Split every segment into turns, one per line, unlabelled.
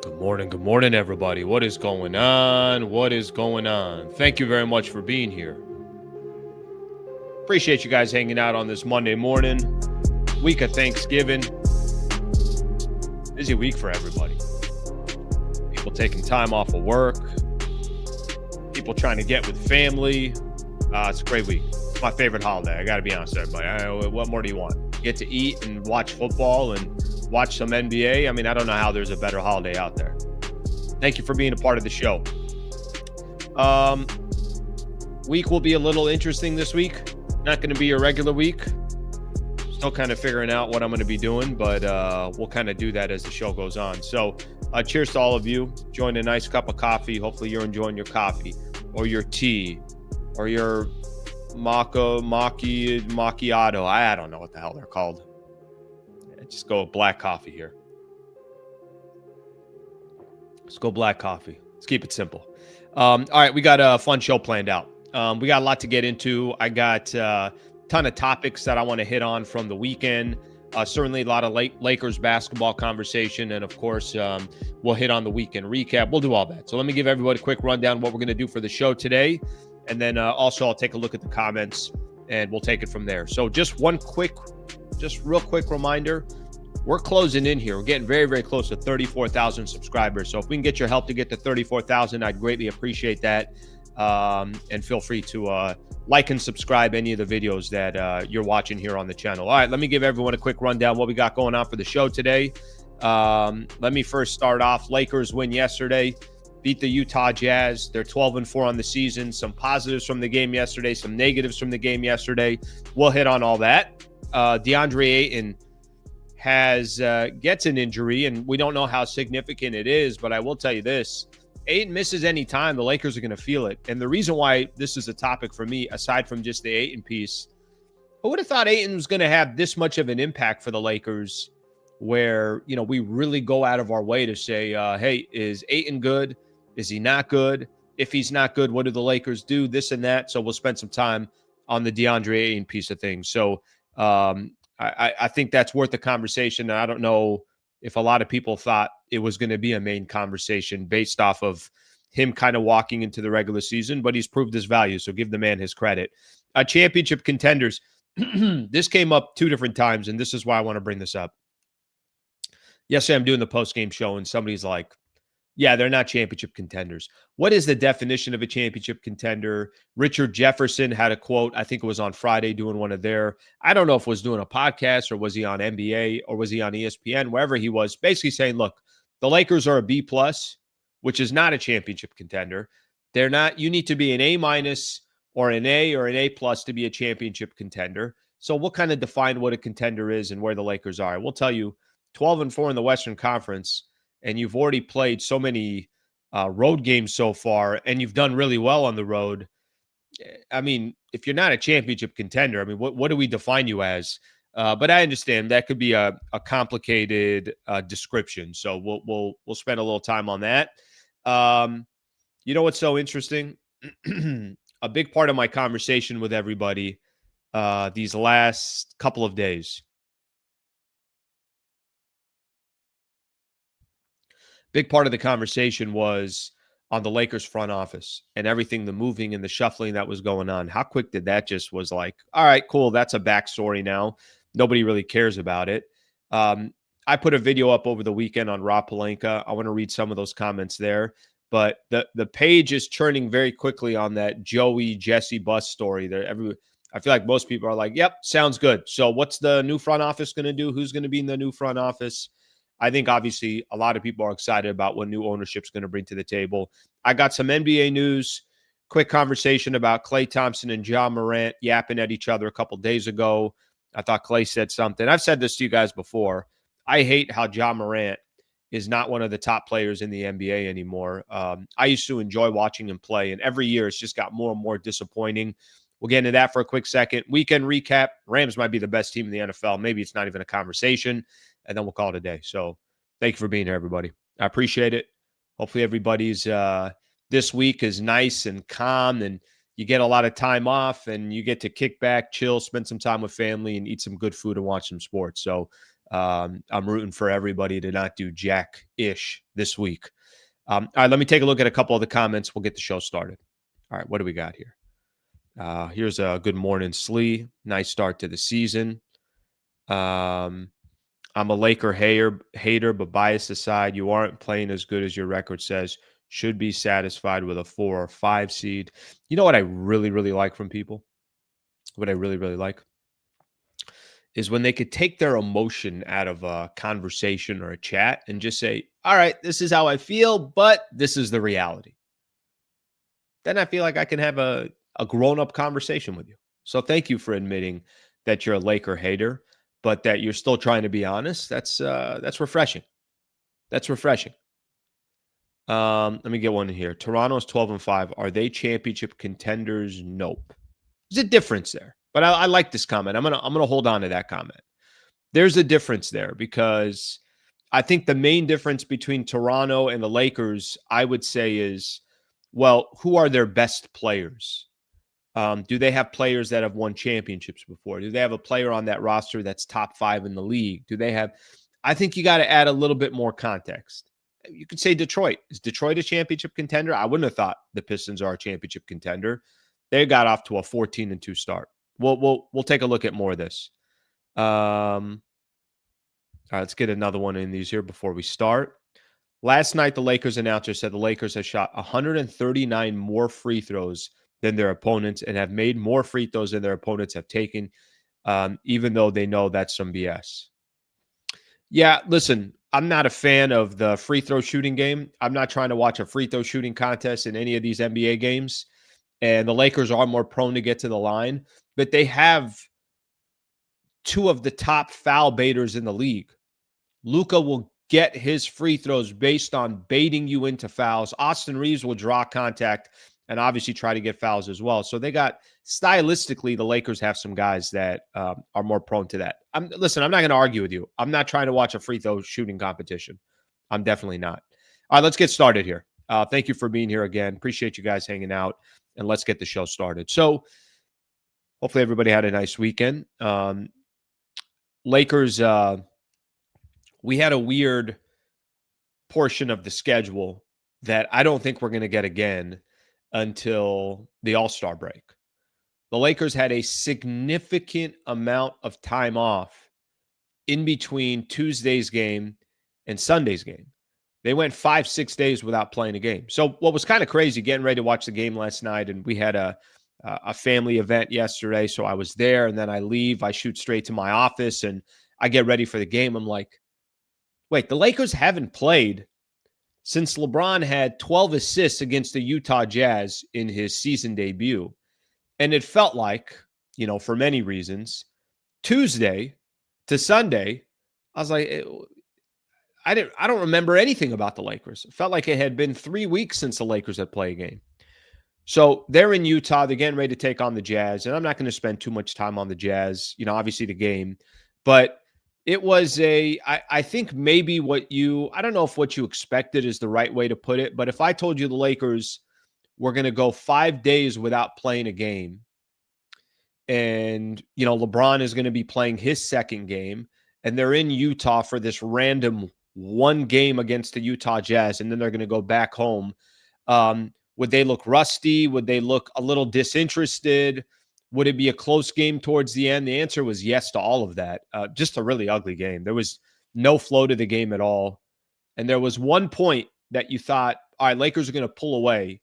Good morning, everybody. What is going on? What is going on? Thank you very much for being here. Appreciate you guys hanging out on this Monday morning, week of Thanksgiving. Busy week for everybody. People taking time off of work, people trying to get with family. It's a great week. It's my favorite holiday. I got to be honest with everybody. What more do you want? Get to eat and watch football and watch some NBA. I mean, I don't know how there's a better holiday out there. Thank you for being a part of the show. Week will be a little interesting this week. Not going to be a regular week. Still kind of figuring out what I'm going to be doing, but we'll kind of do that as the show goes on. So cheers to all of you. Enjoying a nice cup of coffee. Hopefully you're enjoying your coffee or your tea or your macchiato. I don't know what the hell they're called. Just go black coffee here. Let's go black coffee. Let's keep it simple. All right, we got a fun show planned out. We got a lot to get into. I got a ton of topics that I want to hit on from the weekend. Certainly a lot of Lakers basketball conversation. And, of course, we'll hit on the weekend recap. We'll do all that. So let me give everybody a quick rundown of what we're going to do for the show today. And then also I'll take a look at the comments, and we'll take it from there. So just real quick reminder, we're closing in here. We're getting very, very close to 34,000 subscribers. So if we can get your help to get to 34,000, I'd greatly appreciate that. And feel free to like and subscribe any of the videos that you're watching here on the channel. All right, let me give everyone a quick rundown what we got going on for the show today. Let me first start off. Lakers win yesterday. Beat the Utah Jazz. They're 12-4 on the season. Some positives from the game yesterday, some negatives from the game yesterday. We'll hit on all that. Deandre Ayton gets an injury, and we don't know how significant it is, but I will tell you this. Ayton misses any time, the Lakers are going to feel it. And the reason why this is a topic for me, aside from just the Ayton piece, who would have thought Ayton was going to have this much of an impact for the Lakers where, we really go out of our way to say, hey, is Ayton good? Is he not good? If he's not good, what do the Lakers do? This and that. So we'll spend some time on the DeAndre Ayton piece of things. So I think that's worth the conversation. And I don't know if a lot of people thought it was going to be a main conversation based off of him kind of walking into the regular season, but he's proved his value. So give the man his credit. Championship contenders. This came up two different times, and this is why I want to bring this up. Yesterday, I'm doing the post-game show, and somebody's like, yeah, they're not championship contenders. What is the definition of a championship contender? Richard Jefferson had a quote, I think it was on Friday, doing one of their, I don't know if it was doing a podcast or was he on NBA or was he on ESPN, wherever he was, basically saying, look, the Lakers are a B+, which is not a championship contender. They're not, you need to be an A- or an A or an A+ to be a championship contender. So we'll kind of define what a contender is and where the Lakers are. We'll tell you 12-4 in the Western Conference, and you've already played so many road games so far, and you've done really well on the road. I mean, if you're not a championship contender, I mean, what do we define you as? But I understand that could be a complicated description. So we'll spend a little time on that. You know what's so interesting? A big part of my conversation with everybody these last couple of days. Big part of the conversation was on the Lakers front office and everything, the moving and the shuffling that was going on. How quick did that just was like, all right, cool. That's a backstory now. Nobody really cares about it. I put a video up over the weekend on Pelinka. I want to read some of those comments there. But the page is churning very quickly on that Jesse Buss story. I feel like most people are like, yep, sounds good. So what's the new front office going to do? Who's going to be in the new front office? I think obviously a lot of people are excited about what new ownership is going to bring to the table. I got some NBA news, quick conversation about Klay Thompson and John Morant yapping at each other a couple days ago. I thought Klay said something. I've said this to you guys before. I hate how John Morant is not one of the top players in the NBA anymore. I used to enjoy watching him play, and every year it's just got more and more disappointing. We'll get into that for a quick second. Weekend recap. Rams might be the best team in the NFL. Maybe it's not even a conversation. And then we'll call it a day. So thank you for being here, everybody. I appreciate it. Hopefully everybody's this week is nice and calm, and you get a lot of time off, and you get to kick back, chill, spend some time with family, and eat some good food and watch some sports. So I'm rooting for everybody to not do jack-ish this week. All right, let me take a look at a couple of the comments. We'll get the show started. All right, what do we got here? Here's a good morning, Slee. Nice start to the season. I'm a Laker hater, but bias aside, you aren't playing as good as your record says. Should be satisfied with a 4 or 5 seed. You know what I really, really like from people? What I really, really like is when they could take their emotion out of a conversation or a chat and just say, all right, this is how I feel, but this is the reality. Then I feel like I can have a grown-up conversation with you. So thank you for admitting that you're a Laker hater, but that you're still trying to be honest. That's refreshing. That's refreshing. Let me get one in here. Toronto's 12-5. Are they championship contenders? Nope. There's a difference there. But I like this comment. I'm gonna hold on to that comment. There's a difference there because I think the main difference between Toronto and the Lakers, I would say, is, well, who are their best players? Do they have players that have won championships before? Do they have a player on that roster that's top 5 in the league? Do they have? I think you got to add a little bit more context. You could say Detroit. Is Detroit a championship contender? I wouldn't have thought the Pistons are a championship contender. They got off to a 14-2 start. We'll take a look at more of this. All right, let's get another one in these here before we start. Last night, the Lakers announcer said the Lakers have shot 139 more free throws than their opponents and have made more free throws than their opponents have taken, even though they know that's some BS. Yeah, listen, I'm not a fan of the free throw shooting game. I'm not trying to watch a free throw shooting contest in any of these NBA games. And the Lakers are more prone to get to the line, but they have 2 of the top foul baiters in the league. Luka will get his free throws based on baiting you into fouls. Austin Reeves will draw contact and obviously try to get fouls as well. So they got, stylistically, the Lakers have some guys that are more prone to that. Listen, I'm not going to argue with you. I'm not trying to watch a free throw shooting competition. I'm definitely not. All right, let's get started here. Thank you for being here again. Appreciate you guys hanging out, and let's get the show started. So hopefully everybody had a nice weekend. Lakers, we had a weird portion of the schedule that I don't think we're going to get again until the All-Star break. The Lakers had a significant amount of time off in between Tuesday's game and Sunday's game. They went 5-6 days without playing a game. So what was kind of crazy, getting ready to watch the game last night, and we had a family event yesterday, so I was there, and then I leave. I shoot straight to my office, and I get ready for the game. I'm like, wait, the Lakers haven't played since LeBron had 12 assists against the Utah Jazz in his season debut. And it felt like, for many reasons, Tuesday to Sunday, I was like, I don't remember anything about the Lakers. It felt like it had been 3 weeks since the Lakers had played a game. So they're in Utah. They're getting ready to take on the Jazz. And I'm not going to spend too much time on the Jazz, obviously the game. But it was I think maybe I don't know if what you expected is the right way to put it. But if I told you the Lakers were going to go 5 days without playing a game, and, LeBron is going to be playing his second game, and they're in Utah for this random one game against the Utah Jazz, and then they're going to go back home. Would they look rusty? Would they look a little disinterested? Would it be a close game towards the end? The answer was yes to all of that. Just a really ugly game. There was no flow to the game at all. And there was one point that you thought, all right, Lakers are going to pull away.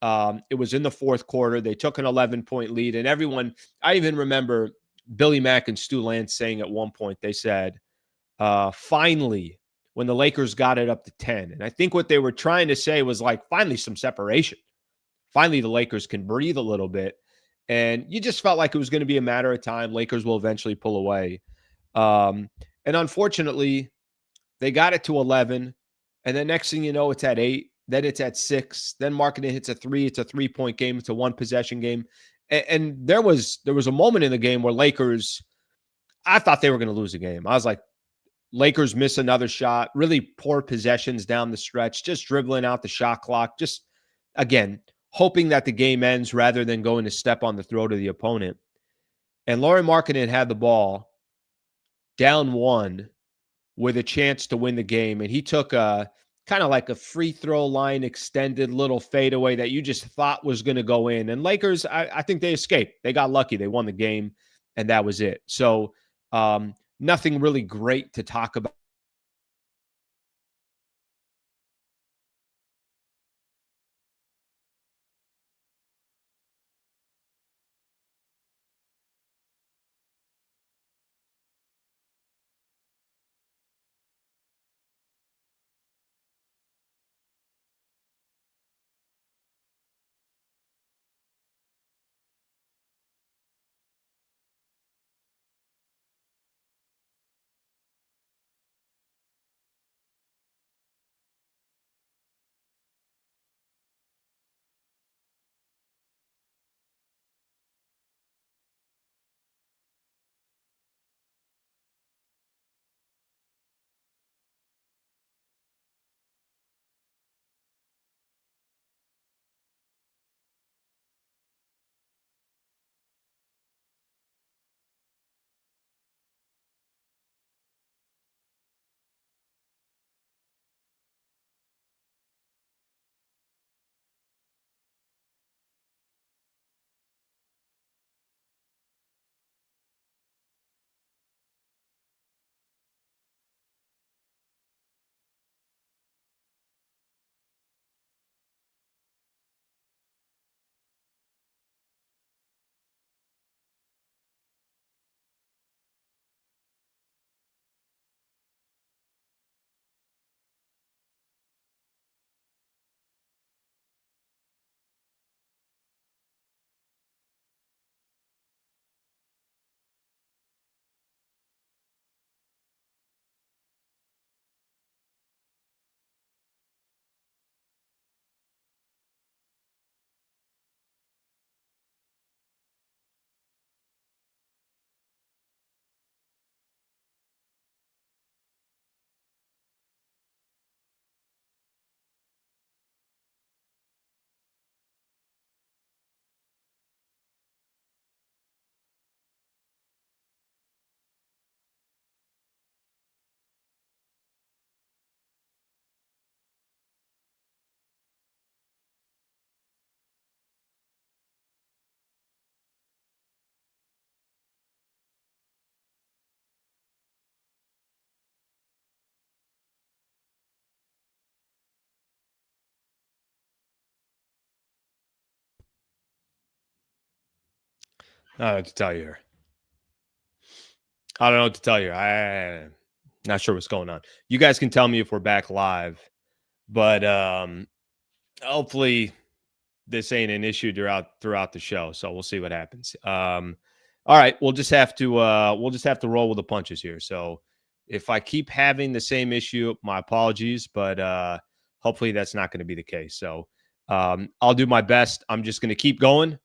It was in the fourth quarter. They took an 11-point lead. And everyone, I even remember Billy Mack and Stu Lance saying at one point, they said, finally, when the Lakers got it up to 10. And I think what they were trying to say was like, finally, some separation. Finally, the Lakers can breathe a little bit. And you just felt like it was going to be a matter of time. Lakers will eventually pull away. And unfortunately, they got it to 11. And then next thing you know, it's at 8. Then it's at 6. Then Markkanen hits a 3. It's a 3-point game. It's a 1-possession game. And there was a moment in the game where Lakers, I thought they were going to lose the game. I was like, Lakers miss another shot. Really poor possessions down the stretch. Just dribbling out the shot clock. Just, again, hoping that the game ends rather than going to step on the throat of the opponent. And Lauri Markkanen had the ball down 1 with a chance to win the game, and he took a kind of like a free throw line extended little fadeaway that you just thought was going to go in. And Lakers, I think they escaped. They got lucky. They won the game, and that was it. So nothing really great to talk about. I don't know what to tell you here. I don't know what to tell you. I'm not sure what's going on. You guys can tell me if we're back live, but hopefully this ain't an issue throughout the show. So we'll see what happens. All right, we'll just have to roll with the punches here. So if I keep having the same issue, my apologies, but hopefully that's not going to be the case. So I'll do my best. I'm just going to keep going,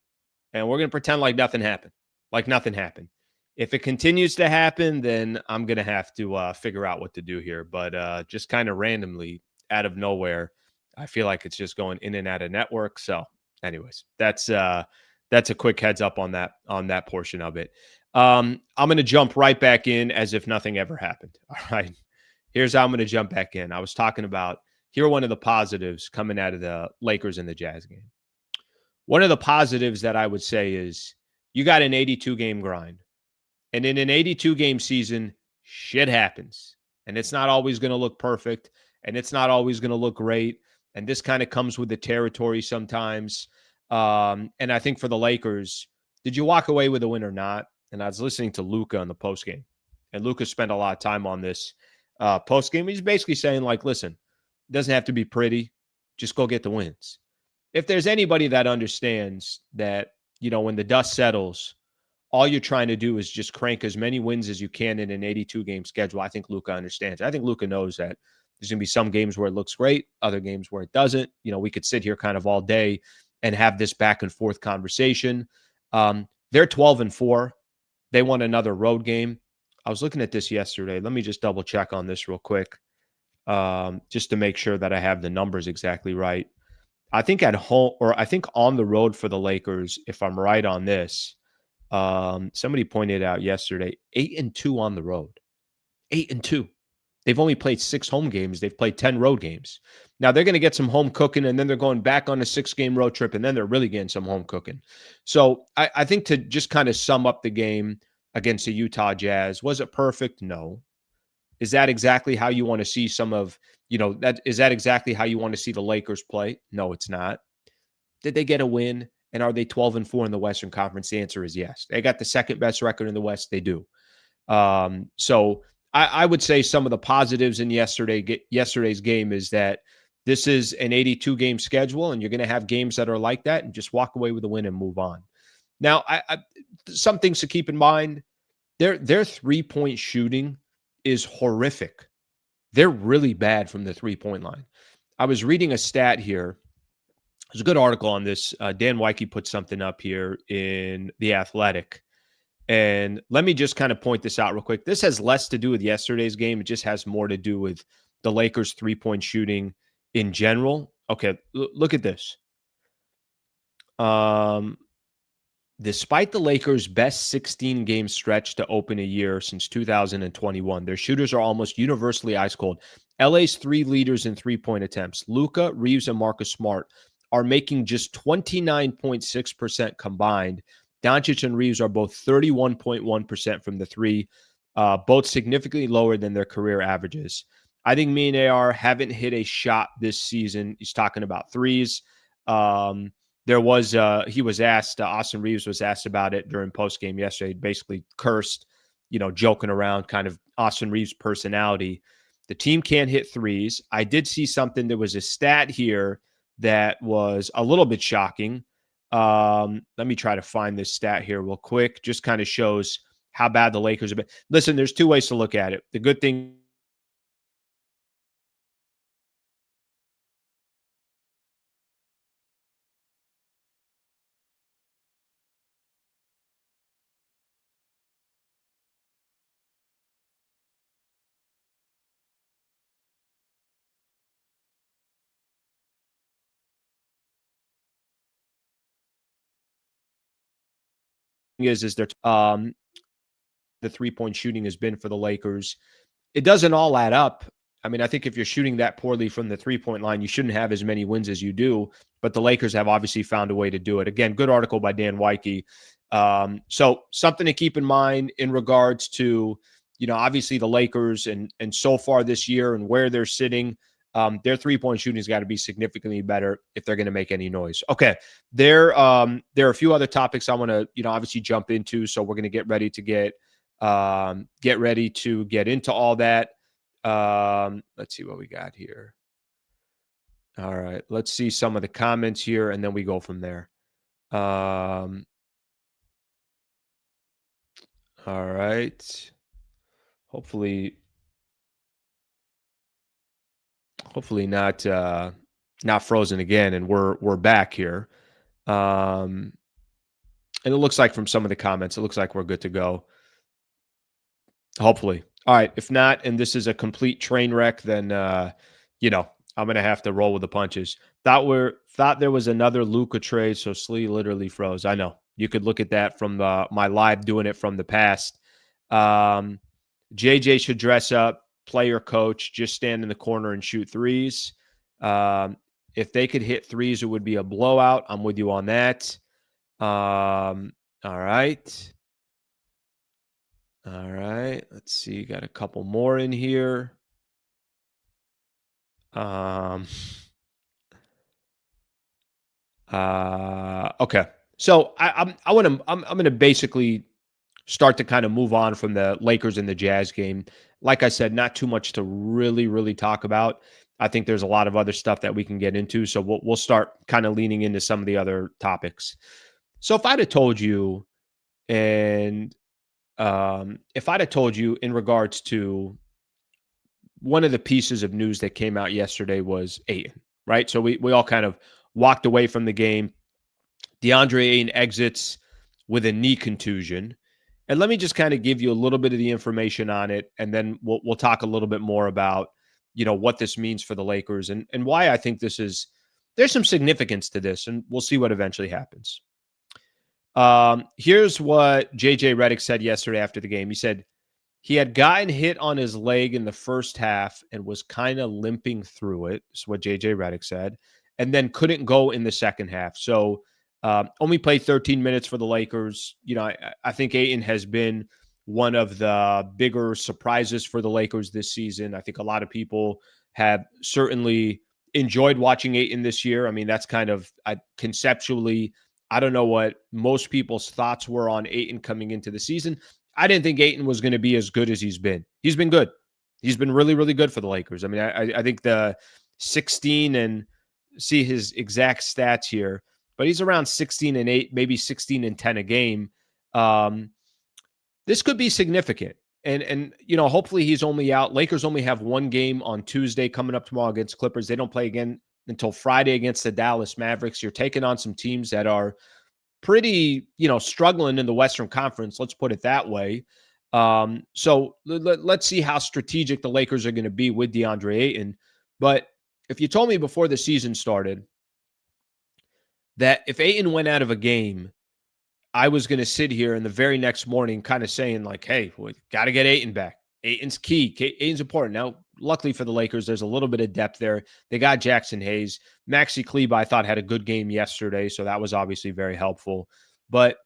and we're going to pretend like nothing happened. Like nothing happened. If it continues to happen, then I'm going to have to figure out what to do here. But just kind of randomly out of nowhere, I feel like it's just going in and out of network. So anyways, that's a quick heads up on that portion of it. I'm going to jump right back in as if nothing ever happened. All right. Here's how I'm going to jump back in. I was talking about here are one of the positives coming out of the Lakers and the Jazz game. One of the positives that I would say is you got an 82 game grind. And in an 82 game season, shit happens. And it's not always going to look perfect. And it's not always going to look great. And this kind of comes with the territory sometimes. And I think for the Lakers, did you walk away with a win or not? And I was listening to Luka on the postgame. And Luka spent a lot of time on this postgame. He's basically saying, like, listen, it doesn't have to be pretty. Just go get the wins. If there's anybody that understands that, when the dust settles, all you're trying to do is just crank as many wins as you can in an 82 game schedule. I think Luka understands. I think Luka knows that there's going to be some games where it looks great, other games where it doesn't. We could sit here kind of all day and have this back and forth conversation. They're 12-4. They won another road game. I was looking at this yesterday. Let me just double check on this real quick, just to make sure that I have the numbers exactly right. I think at home, or I think on the road for the Lakers, if I'm right on this, somebody pointed out yesterday, 8-2 on the road. 8-2. They've only played 6 home games. They've played 10 road games. Now they're going to get some home cooking, and then they're going back on a 6-game road trip, and then they're really getting some home cooking. So I think to just kind of sum up the game against the Utah Jazz, was it perfect? No. Is that exactly how you want to see some of, is that exactly how you want to see the Lakers play? No, it's not. Did they get a win? And are they 12-4 in the Western Conference? The answer is yes. They got the second best record in the West. They do. So I would say some of the positives in yesterday's game is that this is an 82-game schedule, and you're going to have games that are like that, and just walk away with a win and move on. Now, some things to keep in mind. Their 3-point shooting is horrific. They're really bad from the 3-point line. I was reading a stat here. There's a good article on this. Dan Wyke put something up here in The Athletic. And let me just kind of point this out real quick. This has less to do with yesterday's game. It just has more to do with the Lakers' 3-point shooting in general. Okay, look at this. Despite the Lakers' best 16-game stretch to open a year since 2021, their shooters are almost universally ice cold. LA's 3 leaders in 3-point attempts, Luka, Reeves, and Marcus Smart, are making just 29.6% combined. Doncic and Reeves are both 31.1% from the 3, both significantly lower than their career averages. I think me and AR haven't hit a shot this season. He's talking about threes. There was, he was asked, Austin Reeves was asked about it during postgame yesterday, basically cursed, joking around, kind of Austin Reeves' personality. The team can't hit threes. I did see something. There was a stat here that was a little bit shocking. Let me try to find this stat here real quick. Just kind of shows how bad the Lakers have been. Listen, there's 2 ways to look at it. The good thing is they're the 3-point shooting has been for the Lakers. It doesn't all add up. I mean, I think if you're shooting that poorly from the 3-point line, you shouldn't have as many wins as you do. But the Lakers have obviously found a way to do it. Again, good article by Dan Wyke. So something to keep in mind in regards to, obviously the Lakers and so far this year and where they're sitting. Their 3-point shooting has got to be significantly better if they're going to make any noise. Okay, there are a few other topics I want to, obviously jump into. So we're going to get ready to get into all that. Let's see what we got here. All right, let's see some of the comments here, and then we go from there. All right. Hopefully not frozen again, and we're back here. And it looks like from some of the comments, it looks like we're good to go. Hopefully. All right. If not, and this is a complete train wreck, then I'm gonna have to roll with the punches. Thought there was another Luka trade, so Slee literally froze. I know. You could look at that from my live doing it from the past. JJ should dress up, player coach, just stand in the corner and shoot threes. If they could hit threes, it would be a blowout. I'm with you on that. All right. All right. Let's see. Got a couple more in here. Okay. So I'm going to basically start to kind of move on from the Lakers and the Jazz game. Like I said, not too much to really talk about. I think there's a lot of other stuff that we can get into. So we'll start kind of leaning into some of the other topics. So if I'd have told you, and if I'd have told you in regards to one of the pieces of news that came out yesterday was Ayton, right? So we all kind of walked away from the game. Deandre Ayton exits with a knee contusion. And let me just kind of give you a little bit of the information on it, and then we'll talk a little bit more about, what this means for the Lakers and why I think there's some significance to this, and we'll see what eventually happens. Here's what JJ Redick said yesterday after the game. He said, He had gotten hit on his leg in the first half and was kind of limping through it, is what JJ Redick said, and then couldn't go in the second half. So only played 13 minutes for the Lakers. I think Ayton has been one of the bigger surprises for the Lakers this season. I think a lot of people have certainly enjoyed watching Ayton this year. I mean, that's kind of conceptually, I don't know what most people's thoughts were on Ayton coming into the season. I didn't think Ayton was going to be as good as he's been. He's been good. He's been really, really good for the Lakers. I mean, I think the 16 and see his exact stats here, but he's around 16-8, maybe 16-10 a game. This could be significant. And hopefully he's only out. Lakers only have one game on Tuesday coming up tomorrow against Clippers. They don't play again until Friday against the Dallas Mavericks. You're taking on some teams that are pretty, struggling in the Western Conference. Let's put it that way. So let's see how strategic the Lakers are going to be with DeAndre Ayton. But if you told me before the season started that if Ayton went out of a game, I was going to sit here and the very next morning kind of saying like, hey, we got to get Ayton back. Ayton's key. Ayton's important. Now, luckily for the Lakers, there's a little bit of depth there. They got Jackson Hayes. Maxi Kleba, I thought, had a good game yesterday, so that was obviously very helpful. But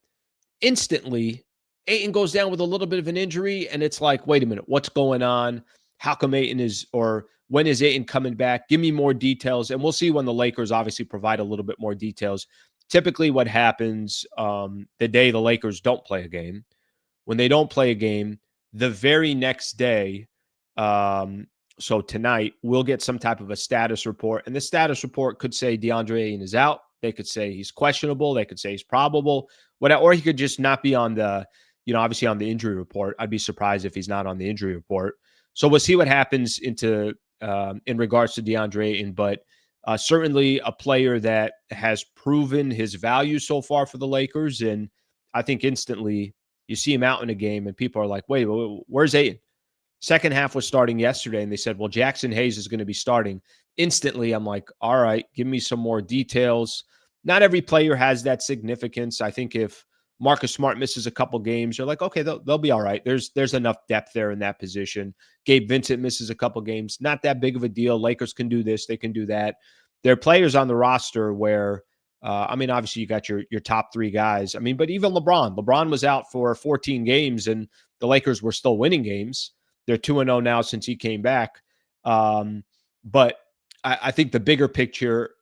instantly, Ayton goes down with a little bit of an injury, and it's like, wait a minute, what's going on? How come Ayton or when is Ayton coming back? Give me more details, and we'll see when the Lakers obviously provide a little bit more details. Typically what happens the day the Lakers don't play a game, when they don't play a game, the very next day, so tonight, we'll get some type of a status report. And the status report could say DeAndre Ayton is out. They could say he's questionable. They could say he's probable. Or he could just not be on the, obviously on the injury report. I'd be surprised if he's not on the injury report. So we'll see what happens in regards to DeAndre Ayton. But certainly a player that has proven his value so far for the Lakers. And I think instantly you see him out in a game and people are like, wait, where's Ayton? Second half was starting yesterday, and they said, well, Jackson Hayes is going to be starting. Instantly, I'm like, all right, give me some more details. Not every player has that significance. I think if Marcus Smart misses a couple games, you're like, okay, they'll be all right. There's enough depth there in that position. Gabe Vincent misses a couple games. Not that big of a deal. Lakers can do this. They can do that. There are players on the roster where, obviously you got your top three guys. But even LeBron was out for 14 games, and the Lakers were still winning games. They're 2-0 now since he came back. But I think the bigger picture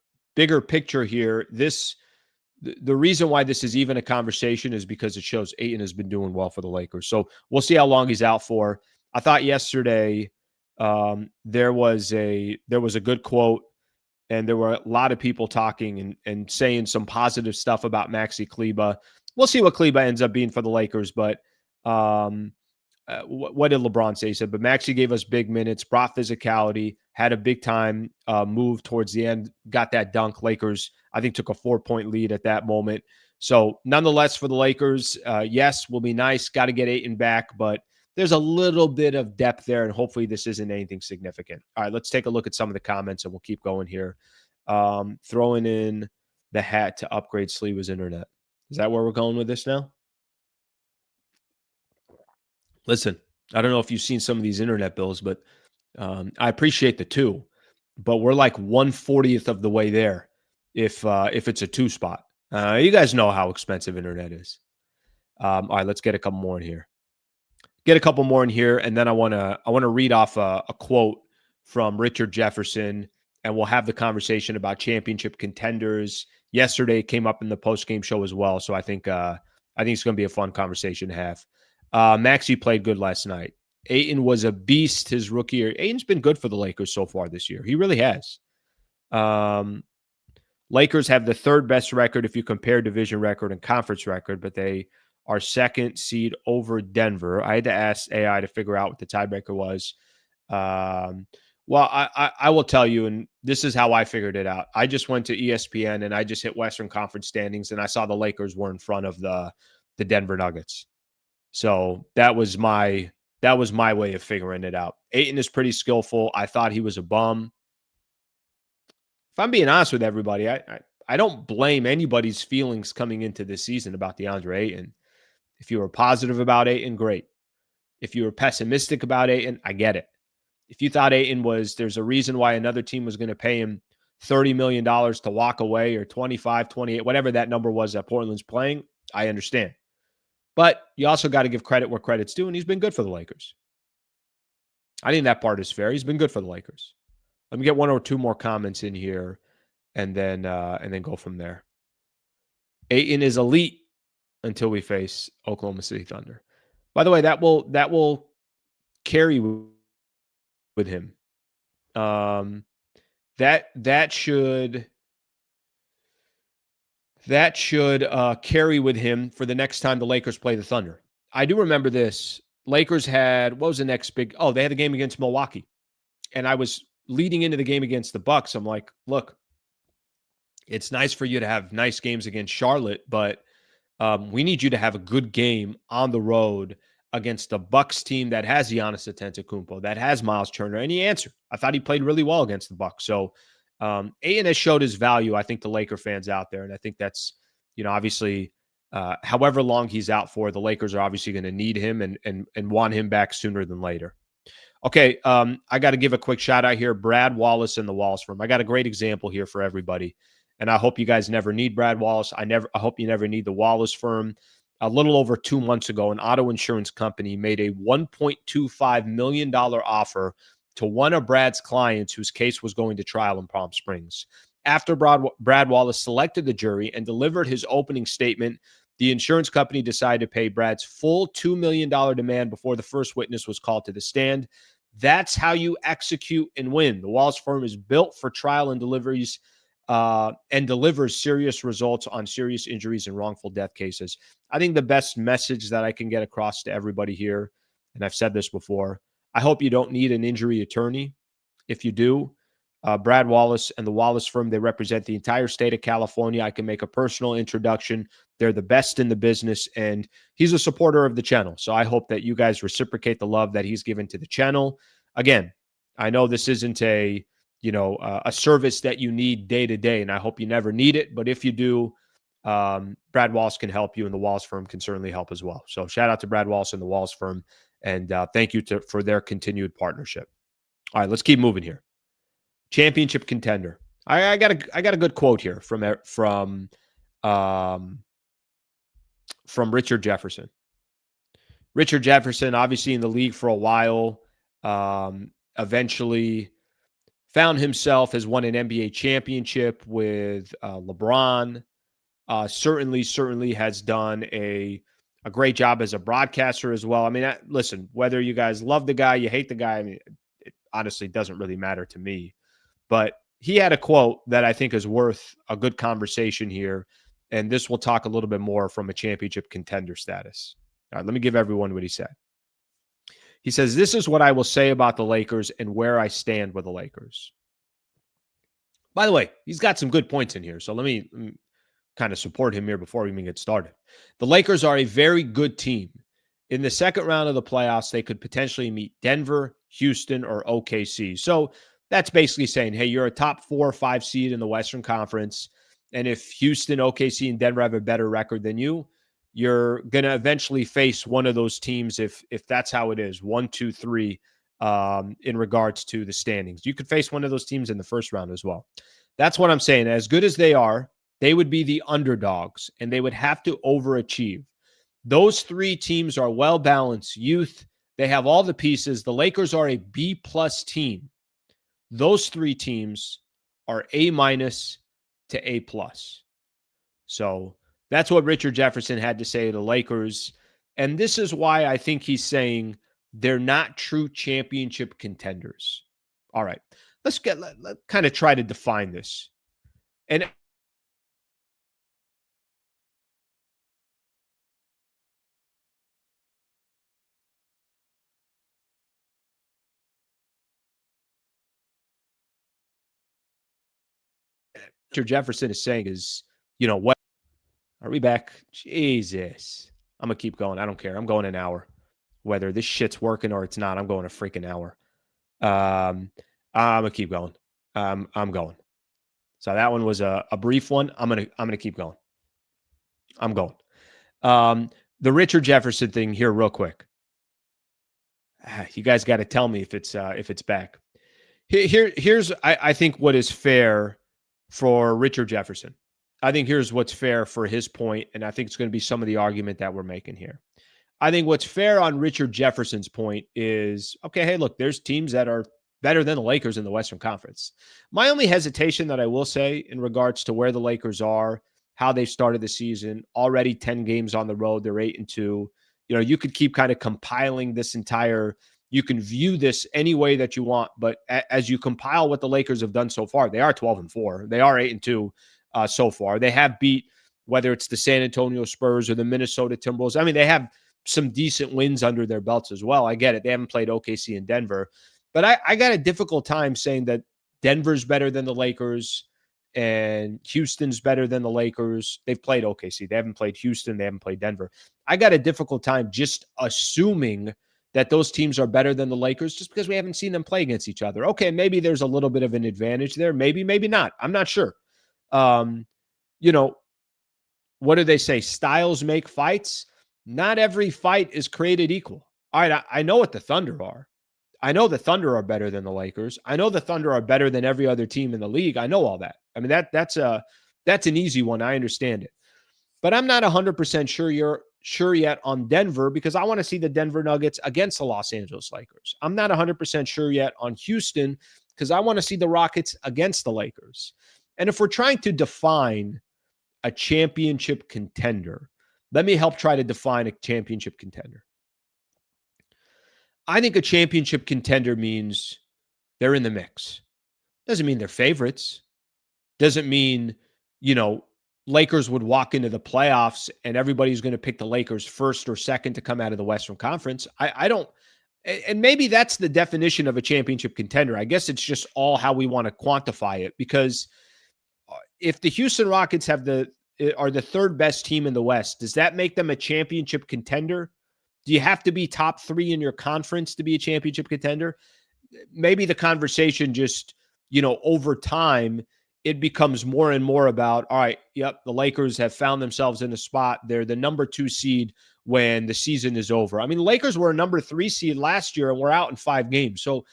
here, the reason why this is even a conversation is because it shows Ayton has been doing well for the Lakers. So we'll see how long he's out for. I thought yesterday there was a good quote, and there were a lot of people talking and saying some positive stuff about Maxi Kleba. We'll see what Kleba ends up being for the Lakers, but what did LeBron say? He said, but Maxi gave us big minutes, brought physicality, had a big time move towards the end, got that dunk. Lakers, I think, took a 4-point lead at that moment. So nonetheless, for the Lakers, yes, will be nice. Got to get Ayton back, but there's a little bit of depth there, and hopefully this isn't anything significant. All right, let's take a look at some of the comments, and we'll keep going here. Throwing in the hat to upgrade Sliwa's internet. Is that where we're going with this now? Listen, I don't know if you've seen some of these internet bills, but I appreciate the two, but we're like 1/40th of the way there if it's a two spot. You guys know how expensive internet is. All right, let's get a couple more in here. And then I want to read off a quote from Richard Jefferson, and we'll have the conversation about championship contenders. Yesterday it came up in the post-game show as well, so I think it's going to be a fun conversation to have. Maxey played good last night. Ayton was a beast his rookie year. Ayton's been good for the Lakers so far this year. He really has. Lakers have the third best record if you compare division record and conference record, but they are second seed over Denver. I had to ask AI to figure out what the tiebreaker was. Well, I will tell you, and this is how I figured it out. I just went to ESPN and I just hit Western Conference standings, and I saw the Lakers were in front of the Denver Nuggets. So that was my way of figuring it out. Ayton is pretty skillful. I thought he was a bum. If I'm being honest with everybody, I don't blame anybody's feelings coming into this season about DeAndre Ayton. If you were positive about Ayton, great. If you were pessimistic about Ayton, I get it. If you thought there's a reason why another team was going to pay him $30 million to walk away, or 25, 28, whatever that number was that Portland's playing, I understand. But you also got to give credit where credit's due, and he's been good for the Lakers. I think that part is fair. He's been good for the Lakers. Let me get one or two more comments in here, and then go from there. Ayton is elite until we face Oklahoma City Thunder. By the way, that will carry with him. That should carry with him for the next time the Lakers play the Thunder. I do remember this. Lakers had, what was the next big? Oh, they had a game against Milwaukee. And I was leading into the game against the Bucks. I'm like, look, it's nice for you to have nice games against Charlotte, but we need you to have a good game on the road against the Bucks team that has Giannis Antetokounmpo, that has Miles Turner. And he answered. I thought he played really well against the Bucks. So Ayton has showed his value, I think, to Laker fans out there. And I think that's, obviously, however long he's out for, the Lakers are obviously going to need him and want him back sooner than later. Okay, I got to give a quick shout out here. Brad Wallace and the Wallace firm. I got a great example here for everybody. And I hope you guys never need Brad Wallace. I hope you never need the Wallace firm. A little over 2 months ago, an auto insurance company made a $1.25 million offer to one of Brad's clients whose case was going to trial in Palm Springs. After Brad Wallace selected the jury and delivered his opening statement, the insurance company decided to pay Brad's full $2 million demand before the first witness was called to the stand. That's how you execute and win. The Wallace firm is built for trial and deliveries and delivers serious results on serious injuries and wrongful death cases. I think the best message that I can get across to everybody here, and I've said this before, I hope you don't need an injury attorney. If you do, Brad Wallace and the Wallace firm, they represent the entire state of California. I can make a personal introduction. They're the best in the business, and he's a supporter of the channel. So I hope that you guys reciprocate the love that he's given to the channel. Again, I know this isn't a service that you need day to day, and I hope you never need it. But if you do, Brad Wallace can help you, and the Wallace firm can certainly help as well. So shout out to Brad Wallace and the Wallace firm, and thank you for their continued partnership. All right, let's keep moving here. Championship contender. I got a good quote here from Richard Jefferson. Richard Jefferson, obviously in the league for a while, eventually found himself, has won an NBA championship with LeBron. Certainly has done a great job as a broadcaster as well. I mean, listen, whether you guys love the guy, you hate the guy, I mean, it honestly doesn't really matter to me. But he had a quote that I think is worth a good conversation here, and this will talk a little bit more from a championship contender status. All right, let me give everyone what he said. He says, "This is what I will say about the Lakers and where I stand with the Lakers." By the way, he's got some good points in here, so let me kind of support him here before we even get started. The Lakers are a very good team. In the second round of the playoffs, they could potentially meet Denver, Houston, or OKC. So that's basically saying, hey, you're a top 4 or 5 seed in the Western Conference, and if Houston, OKC, and Denver have a better record than you, you're going to eventually face one of those teams if that's how it is, 1, 2, 3, in regards to the standings. You could face one of those teams in the first round as well. That's what I'm saying. As good as they are, they would be the underdogs, and they would have to overachieve. Those 3 teams are well-balanced youth. They have all the pieces. The Lakers are a B-plus team. Those 3 teams are A- to A+. So that's what Richard Jefferson had to say to the Lakers. And this is why I think he's saying they're not true championship contenders. All right, let's kind of try to define this. And Richard Jefferson is saying is, what? Are we back? Jesus. I'm going to keep going. I don't care. I'm going an hour. Whether this shit's working or it's not, I'm going a freaking hour. I'm going to keep going. I'm going. So that one was a brief one. I'm going to keep going. I'm going. The Richard Jefferson thing here real quick. You guys got to tell me if it's back. Here's I think what is fair for Richard Jefferson. I think here's what's fair for his point, and I think it's going to be some of the argument that we're making here. I think what's fair on Richard Jefferson's point is okay, hey, look, there's teams that are better than the Lakers in the Western Conference. My only hesitation that I will say in regards to where the Lakers are, how they've started the season, already 10 games on the road, they're 8-2. You know, you could keep kind of compiling this entire, you can view this any way that you want, but as you compile what the Lakers have done so far, they are 12-4. They are 8-2 so far. They have beat whether it's the San Antonio Spurs or the Minnesota Timberwolves. I mean, they have some decent wins under their belts as well. I get it. They haven't played OKC and Denver, but I got a difficult time saying that Denver's better than the Lakers and Houston's better than the Lakers. They've played OKC. They haven't played Houston. They haven't played Denver. I got a difficult time just assuming that those teams are better than the Lakers just because we haven't seen them play against each other. Okay, maybe there's a little bit of an advantage there. Maybe, maybe not. I'm not sure. Um, you know, what do they say? Styles make fights. Not every fight is created equal. All right, I know what the Thunder are. I know the Thunder are better than the Lakers. I know the Thunder are better than every other team in the league. I know all that. I mean that's an easy one. I understand it. But I'm not 100% sure you're sure yet on Denver because I want to see the Denver Nuggets against the Los Angeles Lakers. I'm not 100% sure yet on Houston because I want to see the Rockets against the Lakers. And if we're trying to define a championship contender, let me help try to define a championship contender. I think a championship contender means they're in the mix. Doesn't mean they're favorites. Doesn't mean, you know, Lakers would walk into the playoffs and everybody's going to pick the Lakers first or second to come out of the Western Conference. I don't, and maybe that's the definition of a championship contender. I guess it's just all how we want to quantify it because if the Houston Rockets are the third best team in the West, does that make them a championship contender? Do you have to be top 3 in your conference to be a championship contender? Maybe the conversation just, over time, it becomes more and more about, all right, yep, the Lakers have found themselves in a spot. They're the number 2 seed when the season is over. I mean, the Lakers were a number 3 seed last year and we're out in 5 games. So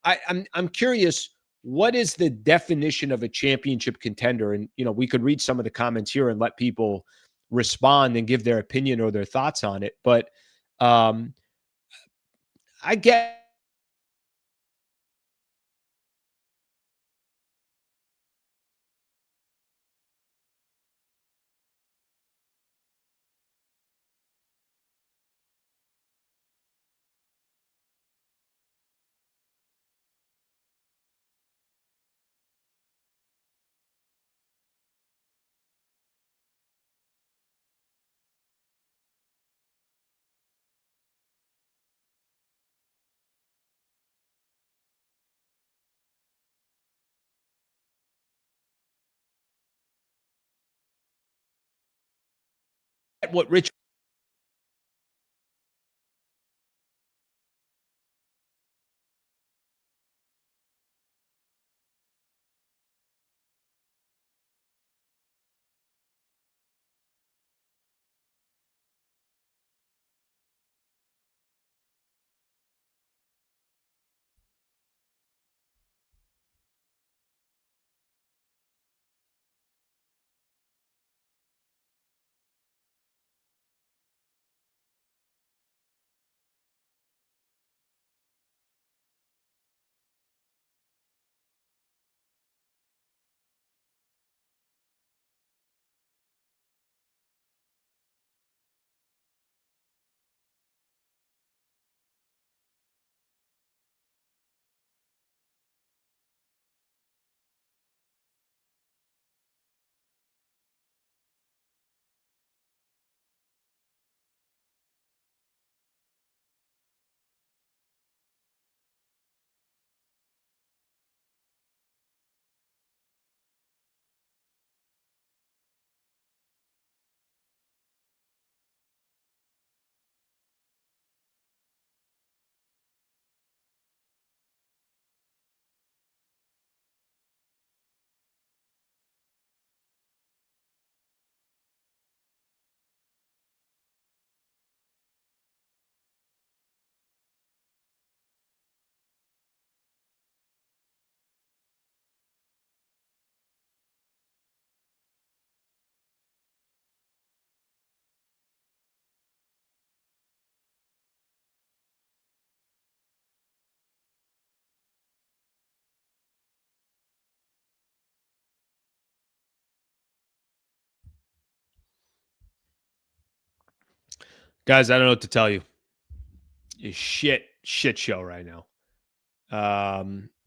I'm curious, what is the definition of a championship contender? And, we could read some of the comments here and let people respond and give their opinion or their thoughts on it. But um, I get what Rich Guys, I don't know what to tell you. It's shit show right now.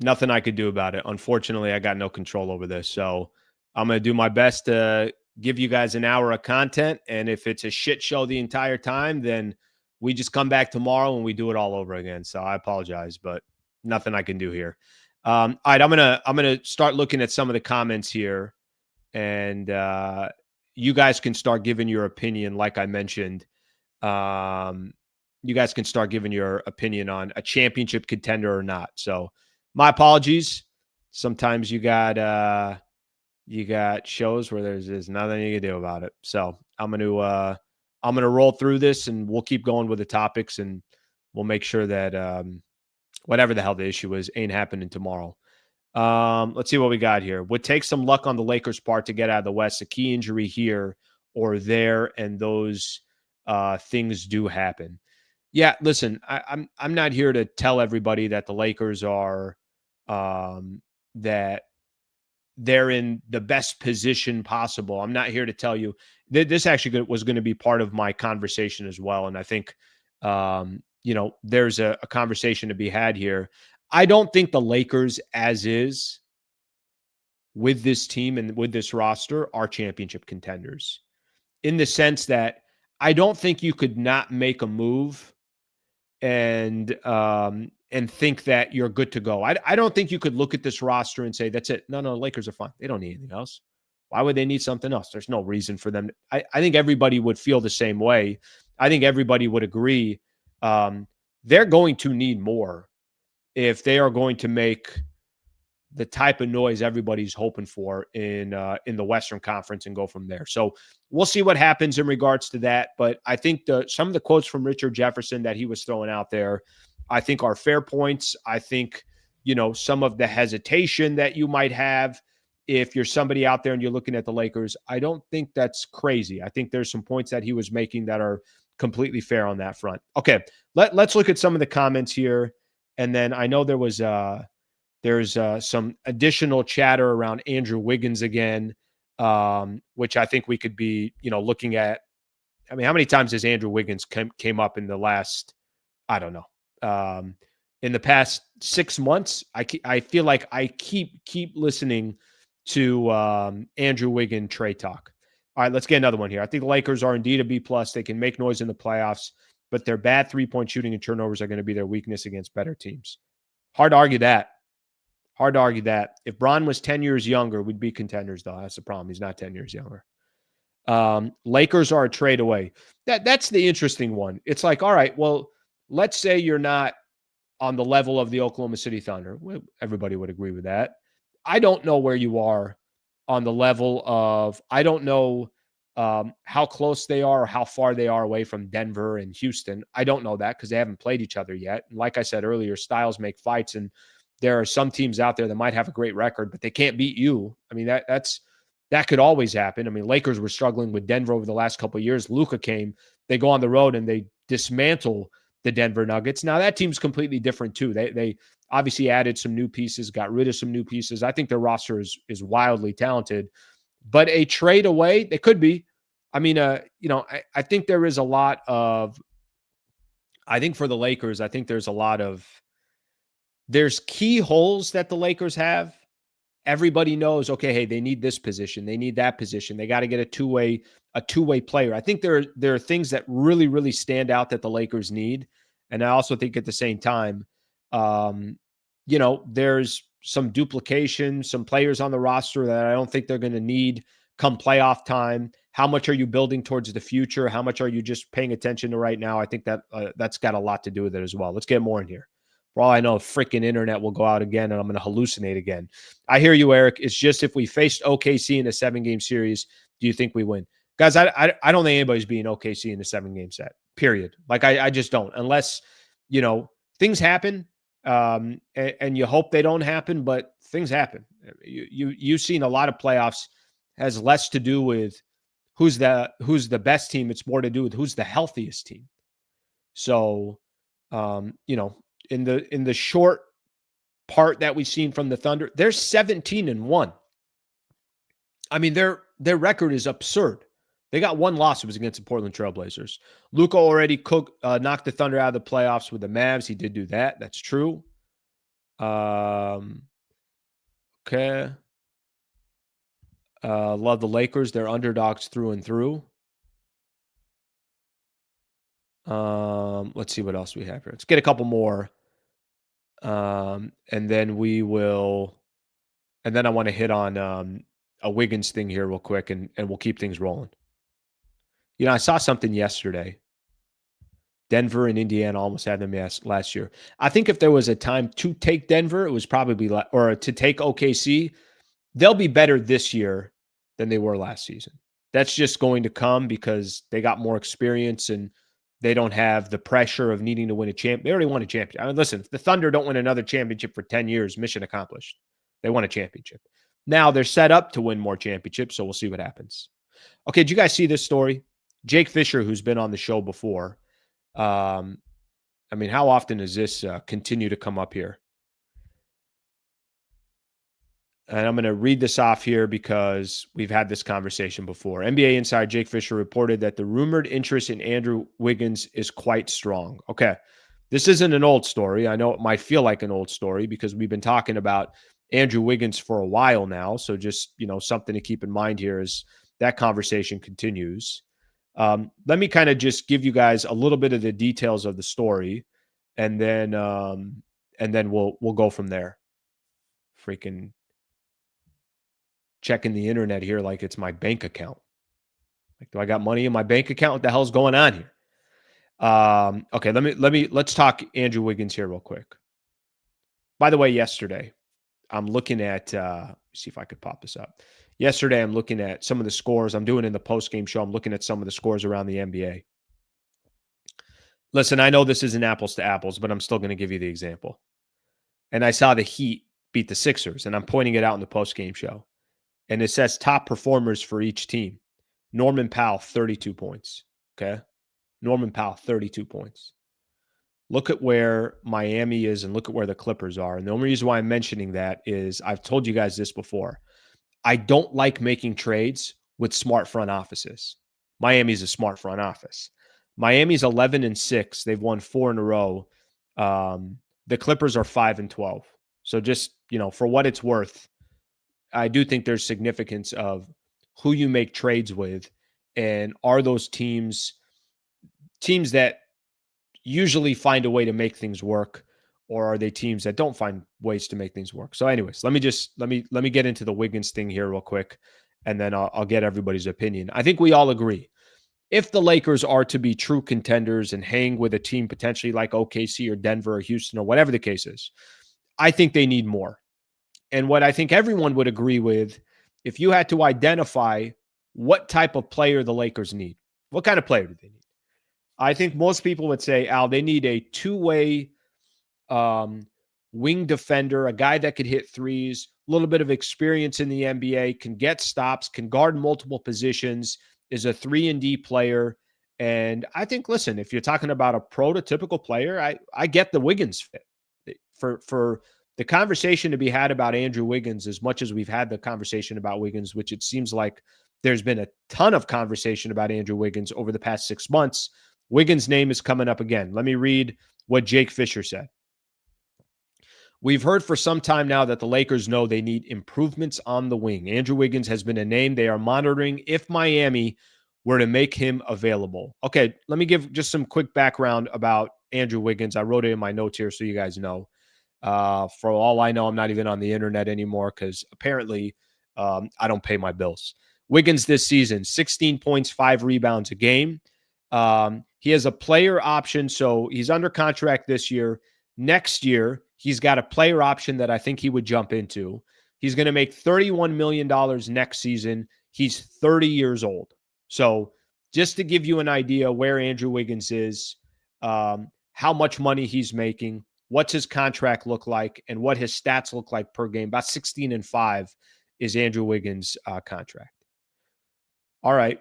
Nothing I could do about it. Unfortunately, I got no control over this. So I'm going to do my best to give you guys an hour of content. And if it's a shit show the entire time, then we just come back tomorrow and we do it all over again. So I apologize, but nothing I can do here. All right, I'm gonna start looking at some of the comments here, and you guys can start giving your opinion, like I mentioned. You guys can start giving your opinion on a championship contender or not. So my apologies. Sometimes you got shows where there's nothing you can do about it. So I'm gonna roll through this and we'll keep going with the topics and we'll make sure that whatever the hell the issue is ain't happening tomorrow. Let's see what we got here. Would take some luck on the Lakers' part to get out of the West. A key injury here or there, and those things do happen. Yeah, listen, I'm not here to tell everybody that the Lakers are that they're in the best position possible. I'm not here to tell you this actually was going to be part of my conversation as well. And I think there's a conversation to be had here. I don't think the Lakers, as is, with this team and with this roster, are championship contenders, in the sense that I don't think you could not make a move and think that you're good to go. I don't think you could look at this roster and say, that's it. No, the Lakers are fine. They don't need anything else. Why would they need something else? There's no reason for them. I think everybody would feel the same way. I think everybody would agree. They're going to need more if they are going to make the type of noise everybody's hoping for in the Western Conference and go from there. So we'll see what happens in regards to that. But I think some of the quotes from Richard Jefferson that he was throwing out there, I think are fair points. I think, some of the hesitation that you might have if you're somebody out there and you're looking at the Lakers, I don't think that's crazy. I think there's some points that he was making that are completely fair on that front. Okay, let's look at some of the comments here. And then I know there's some additional chatter around Andrew Wiggins again, which I think we could be, looking at. I mean, how many times has Andrew Wiggins came up in the last, I don't know, in the past 6 months? I feel like I keep listening to Andrew Wiggins trade talk. All right, let's get another one here. I think the Lakers are indeed a B+. They can make noise in the playoffs, but their bad three-point shooting and turnovers are going to be their weakness against better teams. Hard to argue that. If Bron was 10 years younger, we'd be contenders, though. That's the problem. He's not 10 years younger. Lakers are a trade away. That's the interesting one. It's like, all right, well, let's say you're not on the level of the Oklahoma City Thunder. Everybody would agree with that. I don't know where you are on the level of, I don't know how close they are or how far they are away from Denver and Houston. I don't know that because they haven't played each other yet. And like I said earlier, styles make fights, and there are some teams out there that might have a great record, but they can't beat you. I mean, that could always happen. I mean, Lakers were struggling with Denver over the last couple of years. Luka came, they go on the road and they dismantle the Denver Nuggets. Now that team's completely different too. They obviously added some new pieces, got rid of some new pieces. I think their roster is wildly talented, but a trade away, they could be. I mean, I think there is a lot of, I think for the Lakers, I think there's key holes that the Lakers have. Everybody knows, okay, hey, they need this position. They need that position. They got to get a two-way player. I think there are things that really, really stand out that the Lakers need. And I also think at the same time, there's some duplication, some players on the roster that I don't think they're going to need come playoff time. How much are you building towards the future? How much are you just paying attention to right now? I think that that's got a lot to do with it as well. Let's get more in here. For all I know, freaking internet will go out again and I'm going to hallucinate again. I hear you, Eric. It's just if we faced OKC in a 7-game series, do you think we win? Guys, I don't think anybody's beating OKC in a 7-game set, period. Like, I just don't. Unless, things happen and you hope they don't happen, but things happen. You've seen a lot of playoffs has less to do with who's the best team. It's more to do with who's the healthiest team. So, in the short part that we've seen from the Thunder, they're 17-1. I mean, their record is absurd. They got one loss. It was against the Portland Trailblazers. Luka already knocked the Thunder out of the playoffs with the Mavs. He did do that. That's true. Okay. Love the Lakers. They're underdogs through and through. Let's see what else we have here. Let's get a couple more. And then we will, and then I want to hit on a Wiggins thing here real quick, and we'll keep things rolling. You know, I saw something yesterday. Denver and Indiana almost had them last year. I think if there was a time to take Denver, it was probably or to take OKC. They'll be better this year than they were last season. That's just going to come because they got more experience and they don't have the pressure of needing to win a champ. They already won a championship. I mean, listen, if the Thunder don't win another championship for 10 years, mission accomplished. They won a championship. Now they're set up to win more championships, so we'll see what happens. Okay, did you guys see this story? Jake Fisher, who's been on the show before. I mean, how often does this continue to come up here? And I'm going to read this off here because we've had this conversation before. NBA insider Jake Fisher reported that the rumored interest in Andrew Wiggins is quite strong. Okay, this isn't an old story. I know it might feel like an old story because we've been talking about Andrew Wiggins for a while now. So just, you know, something to keep in mind here as that conversation continues. Let me kind of just give you guys a little bit of the details of the story, and then we'll go from there. Freaking checking the internet here like it's my bank account. Like, do I got money in my bank account? What the hell's going on here? Okay, let's talk Andrew Wiggins here real quick. By the way, yesterday, I'm looking at see if I could pop this up. Yesterday, I'm looking at some of the scores. I'm doing in the post-game show. I'm looking at some of the scores around the NBA. Listen, I know this isn't apples to apples, but I'm still going to give you the example. And I saw the Heat beat the Sixers, and I'm pointing it out in the post-game show. And it says top performers for each team. Norman Powell, 32 points. Okay? Norman Powell, 32 points. Look at where Miami is and look at where the Clippers are. And the only reason why I'm mentioning that is I've told you guys this before. I don't like making trades with smart front offices. Miami's a smart front office. Miami's 11-6. They've won 4 in a row. The Clippers are 5-12. So just, you know, for what it's worth, I do think there's significance of who you make trades with, and are those teams that usually find a way to make things work, or are they teams that don't find ways to make things work? So anyways, let me get into the Wiggins thing here real quick, and then I'll get everybody's opinion. I think we all agree. If the Lakers are to be true contenders and hang with a team potentially like OKC or Denver or Houston or whatever the case is, I think they need more. And what I think everyone would agree with, if you had to identify what type of player the Lakers need, what kind of player do they need? I think most people would say, Al, they need a two-way wing defender, a guy that could hit threes, a little bit of experience in the NBA, can get stops, can guard multiple positions, is a 3-and-D player. And I think, listen, if you're talking about a prototypical player, I get the Wiggins fit. For the conversation to be had about Andrew Wiggins, as much as we've had the conversation about Wiggins, which it seems like there's been a ton of conversation about Andrew Wiggins over the past 6 months, Wiggins' name is coming up again. Let me read what Jake Fisher said. We've heard for some time now that the Lakers know they need improvements on the wing. Andrew Wiggins has been a name they are monitoring if Miami were to make him available. Okay, let me give just some quick background about Andrew Wiggins. I wrote it in my notes here so you guys know. For all I know, I'm not even on the internet anymore because apparently I don't pay my bills. Wiggins this season, 16 points, 5 rebounds a game. He has a player option, so he's under contract this year. Next year, he's got a player option that I think he would jump into. He's going to make $31 million next season. He's 30 years old. So just to give you an idea where Andrew Wiggins is, how much money he's making, what's his contract look like, and what his stats look like per game. About 16-5 is Andrew Wiggins' contract. All right.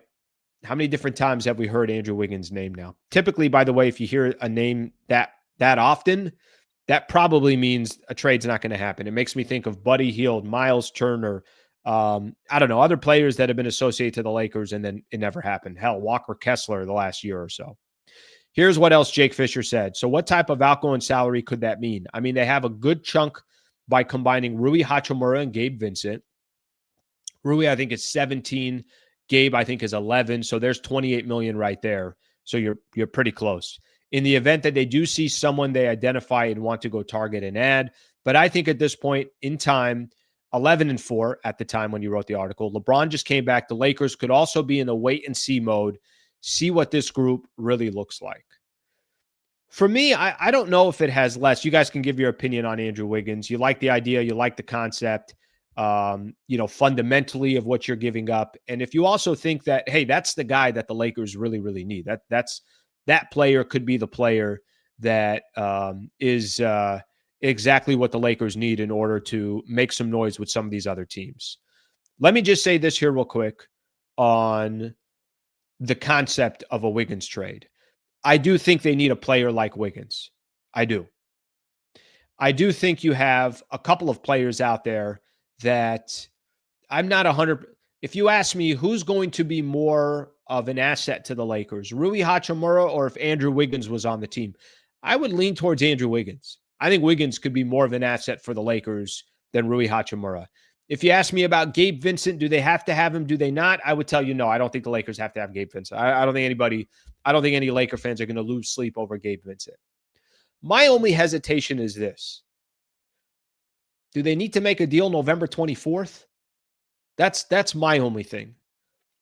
How many different times have we heard Andrew Wiggins' name now? Typically, by the way, if you hear a name that often, that probably means a trade's not going to happen. It makes me think of Buddy Hield, Miles Turner, I don't know, other players that have been associated to the Lakers and then it never happened. Hell, Walker Kessler the last year or so. Here's what else Jake Fisher said. So what type of outgoing salary could that mean? I mean, they have a good chunk by combining Rui Hachimura and Gabe Vincent. Rui, I think, is 17. Gabe, I think, is 11. So there's 28 million right there. So you're pretty close. In the event that they do see someone they identify and want to go target and add. But I think at this point in time, 11-4 at the time when you wrote the article, LeBron just came back. The Lakers could also be in a wait and see mode, see what this group really looks like. For me, I don't know if it has less. You guys can give your opinion on Andrew Wiggins. You like the idea, you like the concept, fundamentally of what you're giving up. And if you also think that, hey, that's the guy that the Lakers really, really need, that player could be the player that is exactly what the Lakers need in order to make some noise with some of these other teams. Let me just say this here real quick on the concept of a Wiggins trade. I do think they need a player like Wiggins. I do. I do think you have a couple of players out there that I'm not 100. If you ask me who's going to be more of an asset to the Lakers, Rui Hachimura or if Andrew Wiggins was on the team, I would lean towards Andrew Wiggins. I think Wiggins could be more of an asset for the Lakers than Rui Hachimura. If you ask me about Gabe Vincent, do they have to have him? Do they not? I would tell you no. I don't think the Lakers have to have Gabe Vincent. I don't think any Laker fans are going to lose sleep over Gabe Vincent. My only hesitation is this. Do they need to make a deal November 24th? That's my only thing.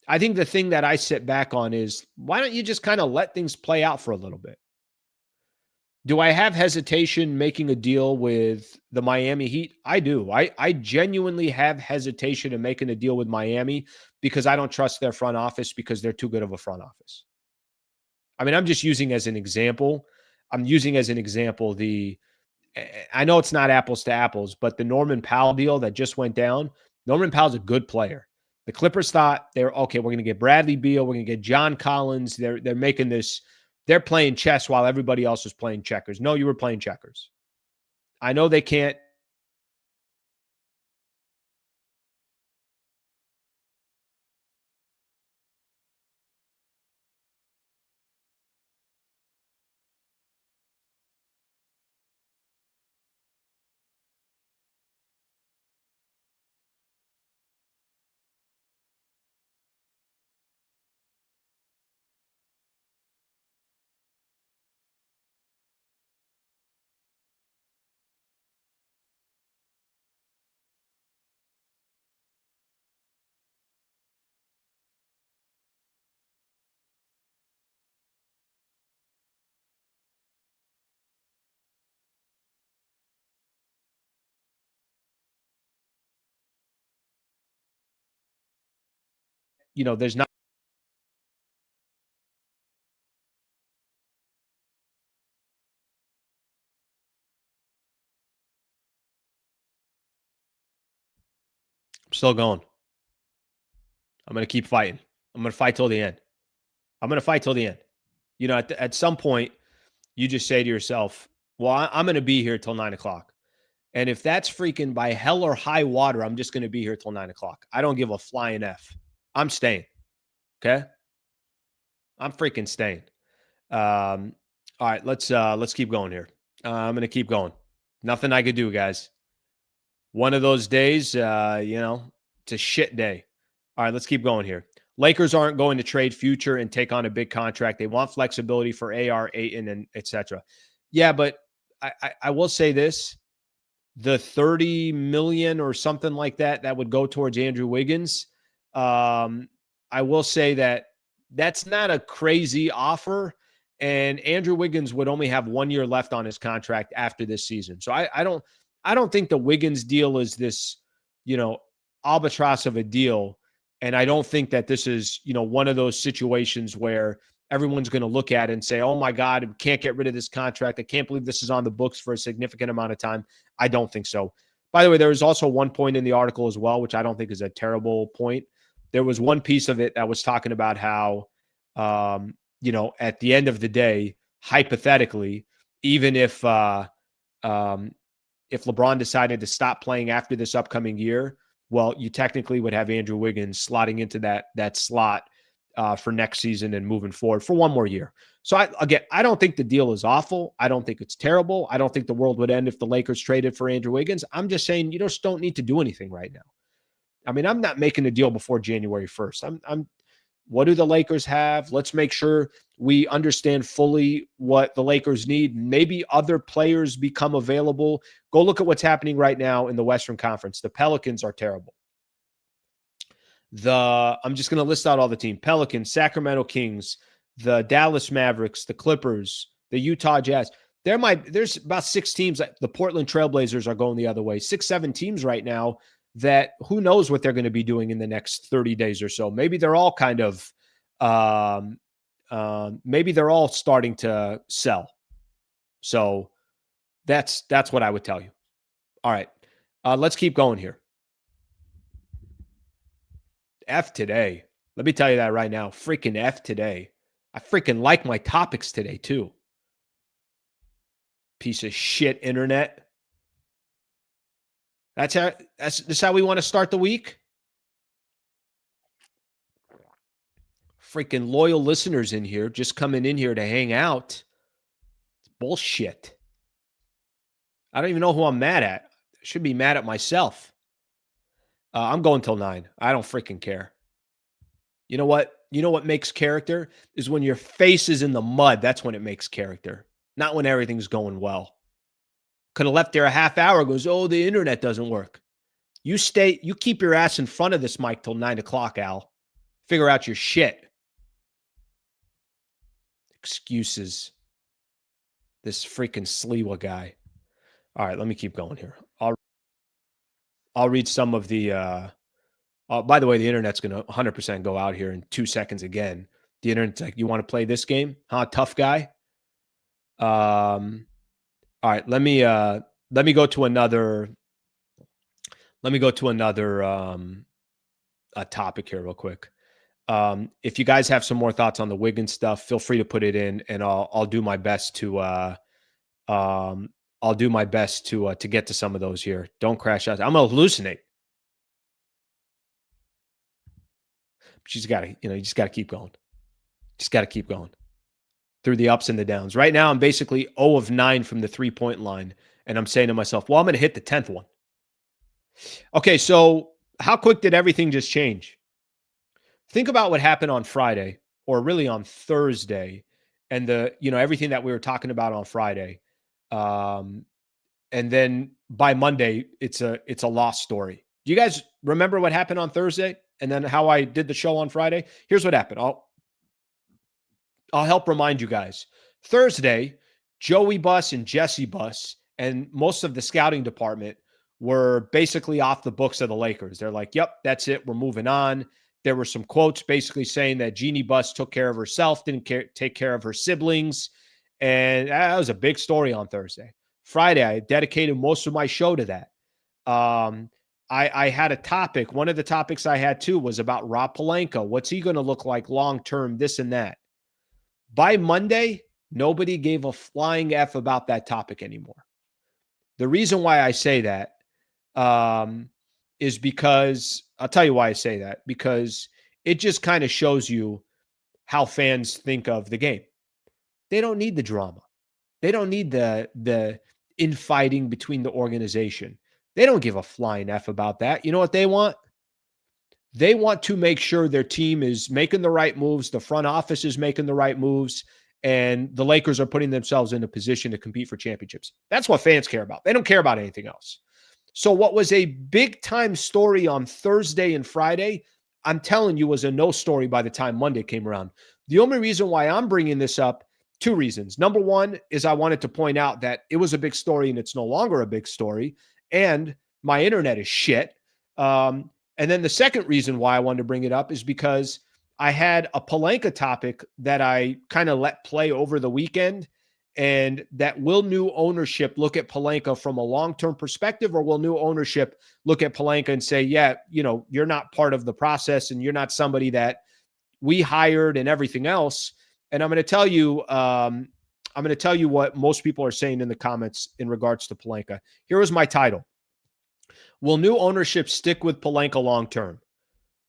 I think the thing that I sit back on is why don't you just kind of let things play out for a little bit? Do I have hesitation making a deal with the Miami Heat? I do. I genuinely have hesitation in making a deal with Miami because I don't trust their front office because they're too good of a front office. I mean, I'm just using as an example. I know it's not apples to apples, but the Norman Powell deal that just went down, Norman Powell's a good player. The Clippers thought we're going to get Bradley Beal, we're going to get John Collins. They're making this. They're playing chess while everybody else is playing checkers. No, you were playing checkers. I know they can't. There's not. I'm still going. I'm going to keep fighting. I'm going to fight till the end. At some point, you just say to yourself, well, I'm going to be here till 9 o'clock. And if that's freaking by hell or high water, I'm just going to be here till 9 o'clock. I don't give a flying F. I'm staying. Okay? I'm freaking staying. All right, let's keep going here. I'm going to keep going. Nothing I could do, guys. One of those days, it's a shit day. All right, let's keep going here. Lakers aren't going to trade Future and take on a big contract. They want flexibility for AR, Ayton, and etc. Yeah, but I will say this. The 30 million or something like that would go towards Andrew Wiggins. I will say that that's not a crazy offer. And Andrew Wiggins would only have 1 year left on his contract after this season. So I don't think the Wiggins deal is this, albatross of a deal. And I don't think that this is, one of those situations where everyone's going to look at it and say, oh my God, we can't get rid of this contract. I can't believe this is on the books for a significant amount of time. I don't think so. By the way, there was also one point in the article as well, which I don't think is a terrible point. There was one piece of it that was talking about how, at the end of the day, hypothetically, even if LeBron decided to stop playing after this upcoming year, well, you technically would have Andrew Wiggins slotting into that slot for next season and moving forward for one more year. So I don't think the deal is awful. I don't think it's terrible. I don't think the world would end if the Lakers traded for Andrew Wiggins. I'm just saying you just don't need to do anything right now. I mean, I'm not making a deal before January 1st. What do the Lakers have? Let's make sure we understand fully what the Lakers need. Maybe other players become available. Go look at what's happening right now in the Western Conference. The Pelicans are terrible. I'm just going to list out all the teams: Pelicans, Sacramento Kings, the Dallas Mavericks, the Clippers, the Utah Jazz. There's about 6 teams. The Portland Trailblazers are going the other way. 6, 7 teams right now that who knows what they're going to be doing in the next 30 days or so. Maybe they're all kind of, maybe they're all starting to sell. So that's what I would tell you. All right. Let's keep going here. F today. Let me tell you that right now. Freaking F today. I freaking like my topics today too. Piece of shit internet. That's how we want to start the week. Freaking loyal listeners in here just coming in here to hang out. It's bullshit. I don't even know who I'm mad at. I should be mad at myself. I'm going till 9. I don't freaking care. You know what? You know what makes character is when your face is in the mud. That's when it makes character, not when everything's going well. Could have left there a half hour, goes, oh, the internet doesn't work. You keep your ass in front of this mic till 9 o'clock, Al. Figure out your shit. Excuses. This freaking Sliwa guy. All right, let me keep going here. I'll read some of the by the way, the internet's going to 100% go out here in 2 seconds again. The internet's like, you want to play this game? Huh, tough guy? All right, let me go to another topic here real quick. If you guys have some more thoughts on the Wiggins stuff, feel free to put it in, and I'll do my best to to get to some of those here. Don't crash out. I'm gonna hallucinate. But you just gotta keep going. Just gotta keep going through the ups and the downs. Right now, I'm basically 0 of 9 from the 3-point line, and I'm saying to myself, well, I'm gonna hit the 10th one. Okay, so how quick did everything just change? Think about what happened on Friday, or really on Thursday, and everything that we were talking about on Friday. And then by Monday, it's a lost story. Do you guys remember what happened on Thursday and then how I did the show on Friday? Here's what happened. I'll help remind you guys. Thursday, Joey Buss and Jesse Buss and most of the scouting department were basically off the books of the Lakers. They're like, yep, that's it. We're moving on. There were some quotes basically saying that Jeannie Buss took care of herself, didn't take care of her siblings. And that was a big story on Thursday. Friday, I dedicated most of my show to that. I had a topic. One of the topics I had too was about Rob Pelinka. What's he going to look like long-term, this and that. By Monday, nobody gave a flying F about that topic anymore. The reason why I say that is because, I'll tell you why I say that, because it just kind of shows you how fans think of the game. They don't need the drama. They don't need the infighting between the organization. They don't give a flying F about that. You know what they want? They want to make sure their team is making the right moves, the front office is making the right moves, and the Lakers are putting themselves in a position to compete for championships. That's what fans care about. They don't care about anything else. So what was a big-time story on Thursday and Friday, I'm telling you, was a no story by the time Monday came around. The only reason why I'm bringing this up, 2 reasons. Number one is I wanted to point out that it was a big story and it's no longer a big story, and my internet is shit. And then the second reason why I wanted to bring it up is because I had a Pelinka topic that I kind of let play over the weekend, and that will new ownership look at Pelinka from a long-term perspective, or will new ownership look at Pelinka and say, yeah, you're not part of the process and you're not somebody that we hired and everything else. And I'm going to tell you what most people are saying in the comments in regards to Pelinka. Here was my title. Will new ownership stick with Pelinka long term?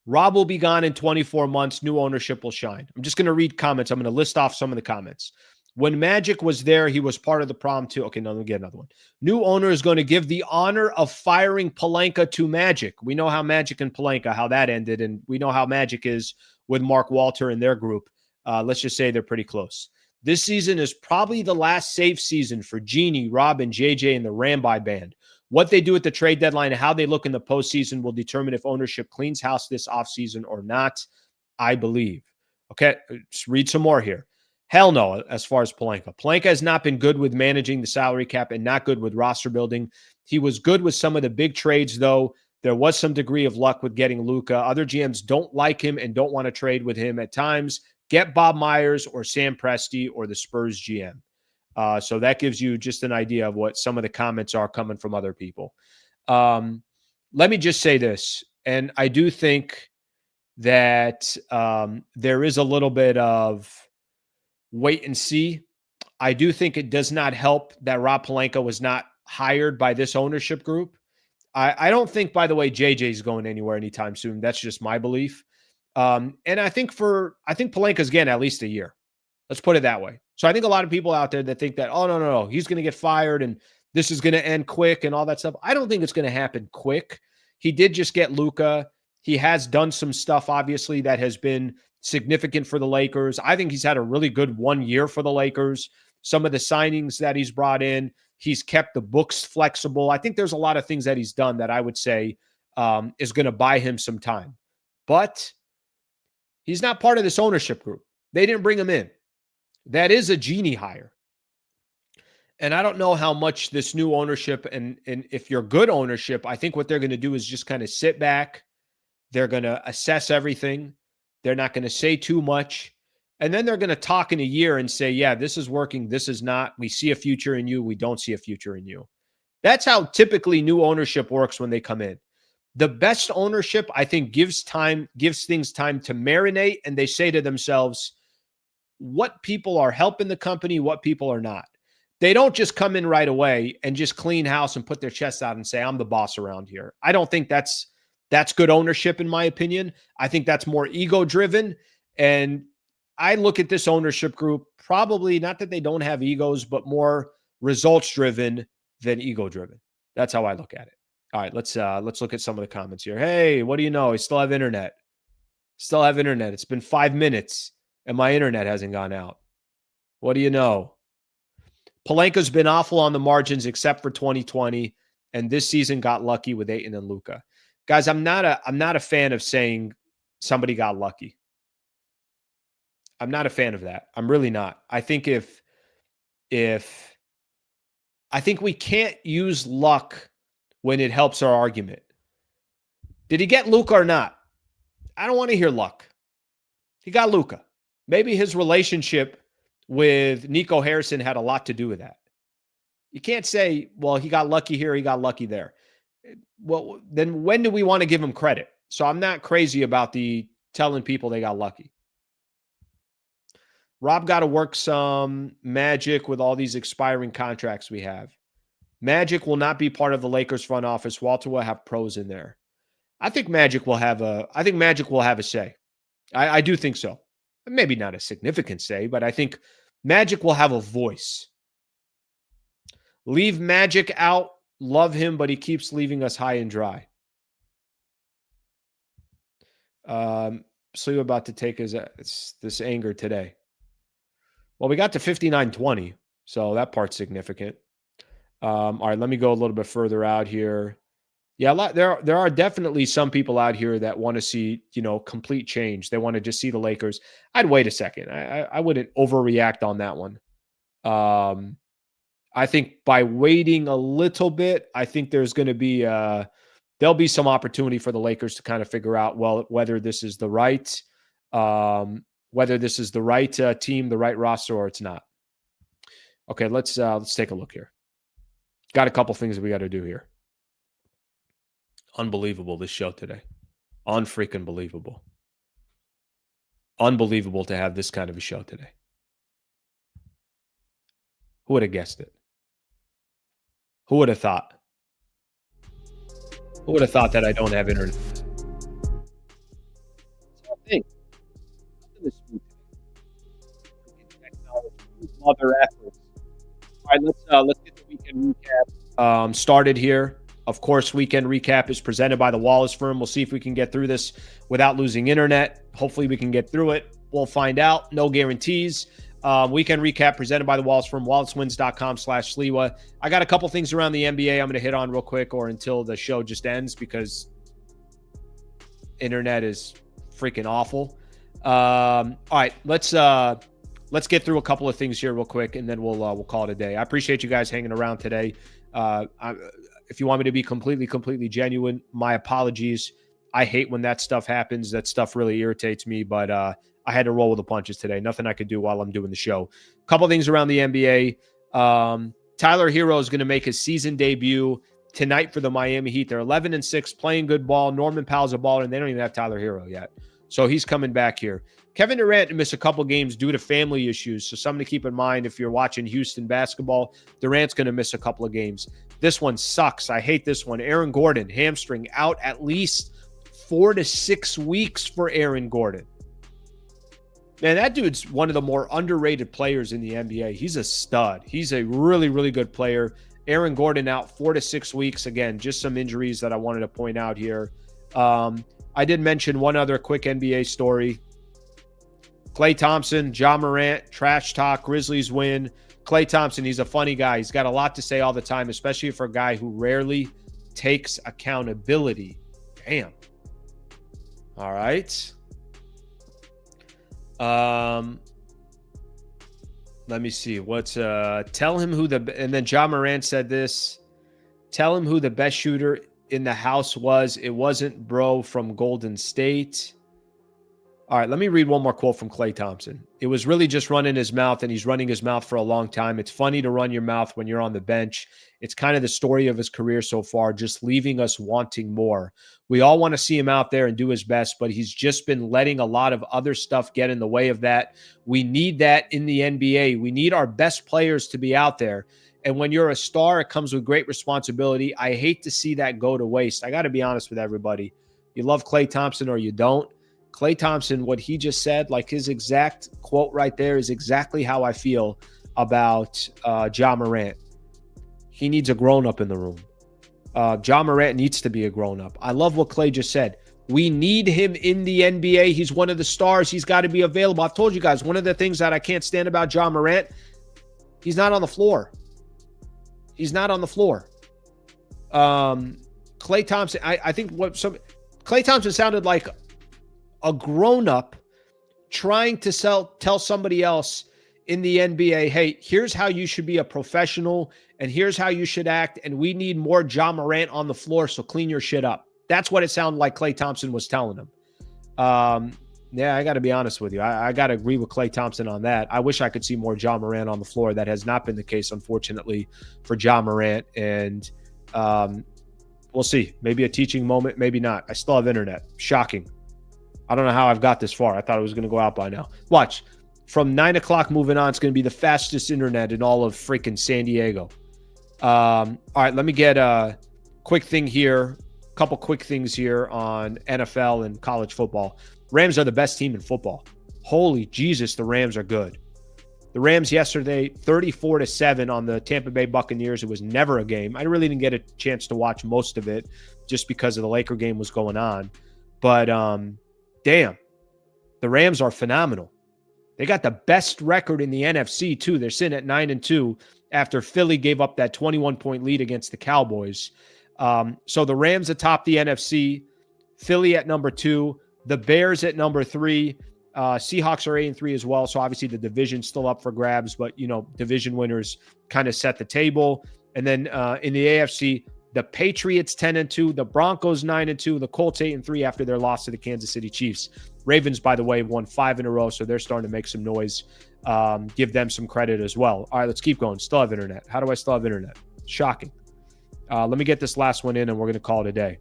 Rob will be gone in 24 months. New ownership will shine. I'm just going to read comments. I'm going to list off some of the comments. When Magic was there, he was part of the problem too. Okay, now let me get another one. New owner is going to give the honor of firing Pelinka to Magic. We know how Magic and Pelinka, how that ended, and we know how Magic is with Mark Walter and their group. Let's just say they're pretty close. This season is probably the last safe season for Jeannie, Rob, and JJ and the Ramby band. What they do at the trade deadline and how they look in the postseason will determine if ownership cleans house this offseason or not, I believe. Okay, let's read some more here. Hell no, as far as Pelinka. Pelinka has not been good with managing the salary cap and not good with roster building. He was good with some of the big trades, though. There was some degree of luck with getting Luka. Other GMs don't like him and don't want to trade with him at times. Get Bob Myers or Sam Presti or the Spurs GM. So that gives you just an idea of what some of the comments are coming from other people. Let me just say this, and I do think that there is a little bit of wait and see. I do think it does not help that Rob Pelinka was not hired by this ownership group. I don't think, by the way, JJ is going anywhere anytime soon. That's just my belief. And I think Pelinka's getting at least a year. Let's put it that way. So I think a lot of people out there that think that, oh, no, he's going to get fired and this is going to end quick and all that stuff. I don't think it's going to happen quick. He did just get Luka. He has done some stuff, obviously, that has been significant for the Lakers. I think he's had a really good 1 year for the Lakers. Some of the signings that he's brought in, he's kept the books flexible. I think there's a lot of things that he's done that I would say is going to buy him some time. But he's not part of this ownership group. They didn't bring him in. That is a genie hire. And I don't know how much this new ownership and if you're good ownership, I think what they're going to do is just kind of sit back. They're going to assess everything. They're not going to say too much. And then they're going to talk in a year and say, yeah, this is working. This is not. We see a future in you. We don't see a future in you. That's how typically new ownership works when they come in. The best ownership, I think, gives things time to marinate. And they say to themselves, what people are helping the company, what people are not. They don't just come in right away and just clean house and put their chest out and say, I'm the boss around here. I don't think that's good ownership, in my opinion. I think that's more ego-driven. And I look at this ownership group, probably not that they don't have egos, but more results-driven than ego-driven. That's how I look at it. All right, let's look at some of the comments here. Hey, what do you know? I still have internet. Still have internet. It's been 5 minutes. And my internet hasn't gone out. What do you know? Pelinka's been awful on the margins except for 2020, and this season got lucky with Ayton and Luka. Guys, I'm not a fan of saying somebody got lucky. I'm not a fan of that. I'm really not. I think I think we can't use luck when it helps our argument. Did he get Luka or not? I don't want to hear luck. He got Luka. Maybe his relationship with Nico Harrison had a lot to do with that. You can't say, well, he got lucky here, he got lucky there. Well, then when do we want to give him credit? So I'm not crazy about the telling people they got lucky. Rob got to work some magic with all these expiring contracts we have. Magic will not be part of the Lakers front office. Walter will have pros in there. I think Magic will have a say. I do think so. Maybe not a significant say, but I think Magic will have a voice. Leave Magic out. Love him, but he keeps leaving us high and dry. Sliwa about to take this anger today. Well, we got to 59-20, so that part's significant. All right, let me go a little bit further out here. Yeah, there are definitely some people out here that want to see, complete change. They want to just see the Lakers. I'd wait a second. I wouldn't overreact on that one. I think by waiting a little bit, I think there's going to be there'll be some opportunity for the Lakers to kind of figure out, well, whether this is the right team, the right roster, or it's not. Okay, let's take a look here. Got a couple things that we got to do here. Unbelievable, this show today. Unfreaking believable. Unbelievable to have this kind of a show today. Who would have guessed it? Who would have thought? Who would have thought that I don't have internet? Thing. Mother efforts. All right, let's get the weekend recap started here. Of course, weekend recap is presented by the Wallace firm. We'll see if we can get through this without losing internet. Hopefully, we can get through it. We'll find out. No guarantees. Weekend recap presented by the Wallace firm, wallacewins.com/Sliwa. I got a couple things around the NBA I'm going to hit on real quick or until the show just ends because internet is freaking awful. All right, let's get through a couple of things here real quick, and then we'll call it a day. I appreciate you guys hanging around today. If you want me to be completely genuine, my apologies. I hate when that stuff happens. That stuff really irritates me, but I had to roll with the punches today. Nothing I could do while I'm doing the show. A couple things around the NBA. Tyler Hero is going to make his season debut tonight for the Miami Heat. They're 11-6, playing good ball. Norman Powell's a baller, and they don't even have Tyler Hero yet. So he's coming back here. Kevin Durant missed a couple games due to family issues. So something to keep in mind if you're watching Houston basketball. Durant's going to miss a couple of games. This one sucks. I hate this one. Aaron Gordon, hamstring, out at least 4 to 6 weeks for Aaron Gordon. Man, that dude's one of the more underrated players in the NBA. He's a stud. He's a really, really good player. Aaron Gordon out 4 to 6 weeks. Again, just some injuries that I wanted to point out here. I did mention one other quick NBA story. Klay Thompson, Ja Morant, trash talk, Grizzlies win. Klay Thompson, he's a funny guy. He's got a lot to say all the time, especially for a guy who rarely takes accountability. Damn. All right. Let me see. What's tell him who the and then Ja Morant said this. Tell him who the best shooter in the house was. It wasn't bro from Golden State. All right, let me read one more quote from Klay Thompson. It was really just running his mouth, and he's running his mouth for a long time. It's funny to run your mouth when you're on the bench. It's kind of the story of his career so far, just leaving us wanting more. We all want to see him out there and do his best, but he's just been letting a lot of other stuff get in the way of that. We need that in the NBA. We need our best players to be out there. And when you're a star, it comes with great responsibility. I hate to see that go to waste. I got to be honest with everybody. You love Klay Thompson or you don't. Klay Thompson, what he just said, like his exact quote right there is exactly how I feel about Ja Morant. He needs a grown-up in the room. Ja Morant needs to be a grown-up. I love what Klay just said. We need him in the NBA. He's one of the stars. He's got to be available. I've told you guys, one of the things that I can't stand about Ja Morant, he's not on the floor. He's not on the floor. Klay Thompson, I think Klay Thompson sounded like a grown-up trying to tell somebody else in the NBA, hey, here's how you should be a professional and here's how you should act, and we need more Ja Morant on the floor, so clean your shit up. That's what it sounded like Klay Thompson was telling him. Yeah, I got to be honest with you. I got to agree with Klay Thompson on that. I wish I could see more Ja Morant on the floor. That has not been the case, unfortunately, for Ja Morant, and we'll see. Maybe a teaching moment, maybe not. I still have internet. Shocking. I don't know how I've got this far. I thought it was going to go out by now. Watch. From 9 o'clock moving on, it's going to be the fastest internet in all of freaking San Diego. All right, let me get a quick thing here. A couple quick things here on NFL and college football. Rams are the best team in football. Holy Jesus, the Rams are good. The Rams yesterday, 34-7 on the Tampa Bay Buccaneers. It was never a game. I really didn't get a chance to watch most of it just because of the Laker game was going on. But damn, the Rams are phenomenal. They got the best record in the NFC, too. They're sitting at 9-2 after Philly gave up that 21-point lead against the Cowboys. So the Rams atop the NFC, Philly at number 2, the Bears at number 3. Seahawks are 8-3 as well. So obviously the division's still up for grabs, but, you know, division winners kind of set the table. And then in the AFC, the Patriots 10-2, the Broncos 9-2, the Colts 8-3 after their loss to the Kansas City Chiefs. Ravens, by the way, won 5 in a row, so they're starting to make some noise. Give them some credit as well. All right, let's keep going. Still have internet. How do I still have internet? Shocking. Let me get this last one in, and we're going to call it a day.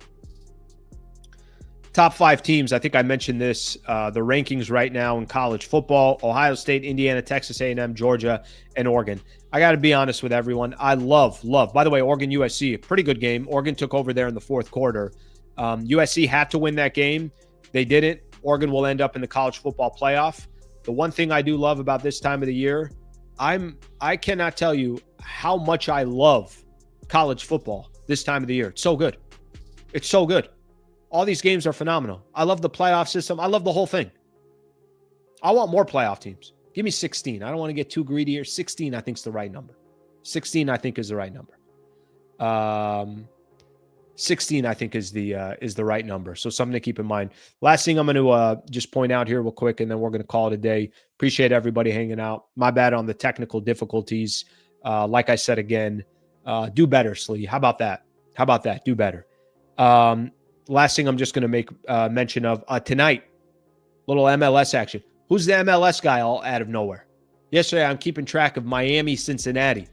top 5 teams. I think I mentioned this, the rankings right now in college football: Ohio State, Indiana, Texas A&M, Georgia, and Oregon. I got to be honest with everyone. I love, by the way, Oregon USC, a pretty good game. Oregon took over there in the fourth quarter. USC had to win that game. They didn't. Oregon will end up in the college football playoff. The one thing I do love about this time of the year, I cannot tell you how much I love college football this time of the year. It's so good. It's so good. All these games are phenomenal. I love the playoff system. I love the whole thing. I want more playoff teams. Give me 16. I don't want to get too greedy here. 16, I think, is the right number. 16, I think, is the right number. 16, I think, is the right number. So something to keep in mind. Last thing I'm going to just point out here real quick, and then we're going to call it a day. Appreciate everybody hanging out. My bad on the technical difficulties. Like I said again, do better, Slee. How about that? Do better. Last thing I'm just going to make mention of tonight, little MLS action. Who's the MLS guy all out of nowhere? Yesterday, I'm keeping track of Miami, Cincinnati.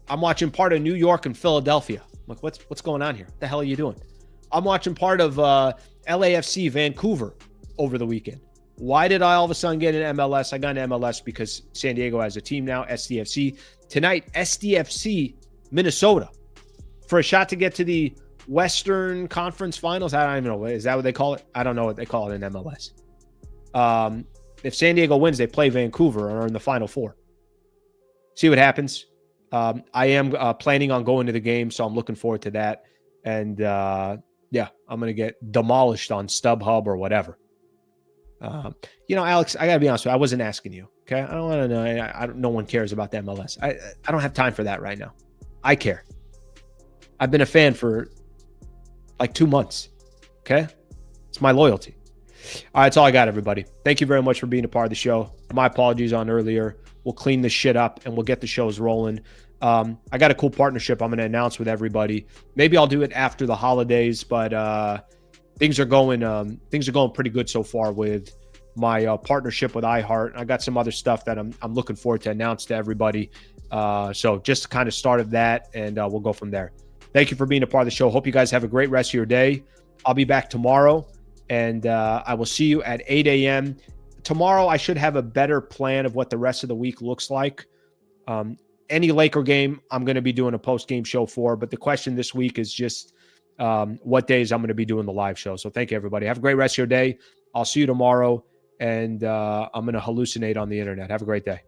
I'm watching part of New York and Philadelphia. I'm like, what's going on here? What the hell are you doing? I'm watching part of LAFC Vancouver over the weekend. Why did I all of a sudden get an MLS? I got an MLS because San Diego has a team now, SDFC. Tonight, SDFC, Minnesota, for a shot to get to the Western Conference Finals. I don't even know. Is that what they call it? I don't know what they call it in MLS. If San Diego wins, they play Vancouver and are in the Final Four. See what happens. I am planning on going to the game, so I'm looking forward to that. And yeah, I'm going to get demolished on StubHub or whatever. Alex, I got to be honest with you. I wasn't asking you. Okay. I don't want to know. No one cares about the MLS. I don't have time for that right now. I care. I've been a fan for like 2 months. Okay. It's my loyalty. All right. That's all I got, everybody. Thank you very much for being a part of the show. My apologies on earlier. We'll clean this shit up and we'll get the shows rolling. I got a cool partnership I'm going to announce with everybody. Maybe I'll do it after the holidays, but things are going pretty good so far with my partnership with iHeart. I got some other stuff that I'm looking forward to announce to everybody. So just kind of started that, and we'll go from there. Thank you for being a part of the show. Hope you guys have a great rest of your day. I'll be back tomorrow, and I will see you at 8 a.m. Tomorrow, I should have a better plan of what the rest of the week looks like. Any Laker game, I'm going to be doing a post-game show for, but the question this week is just what days I'm going to be doing the live show. So thank you, everybody. Have a great rest of your day. I'll see you tomorrow, and I'm going to hallucinate on the internet. Have a great day.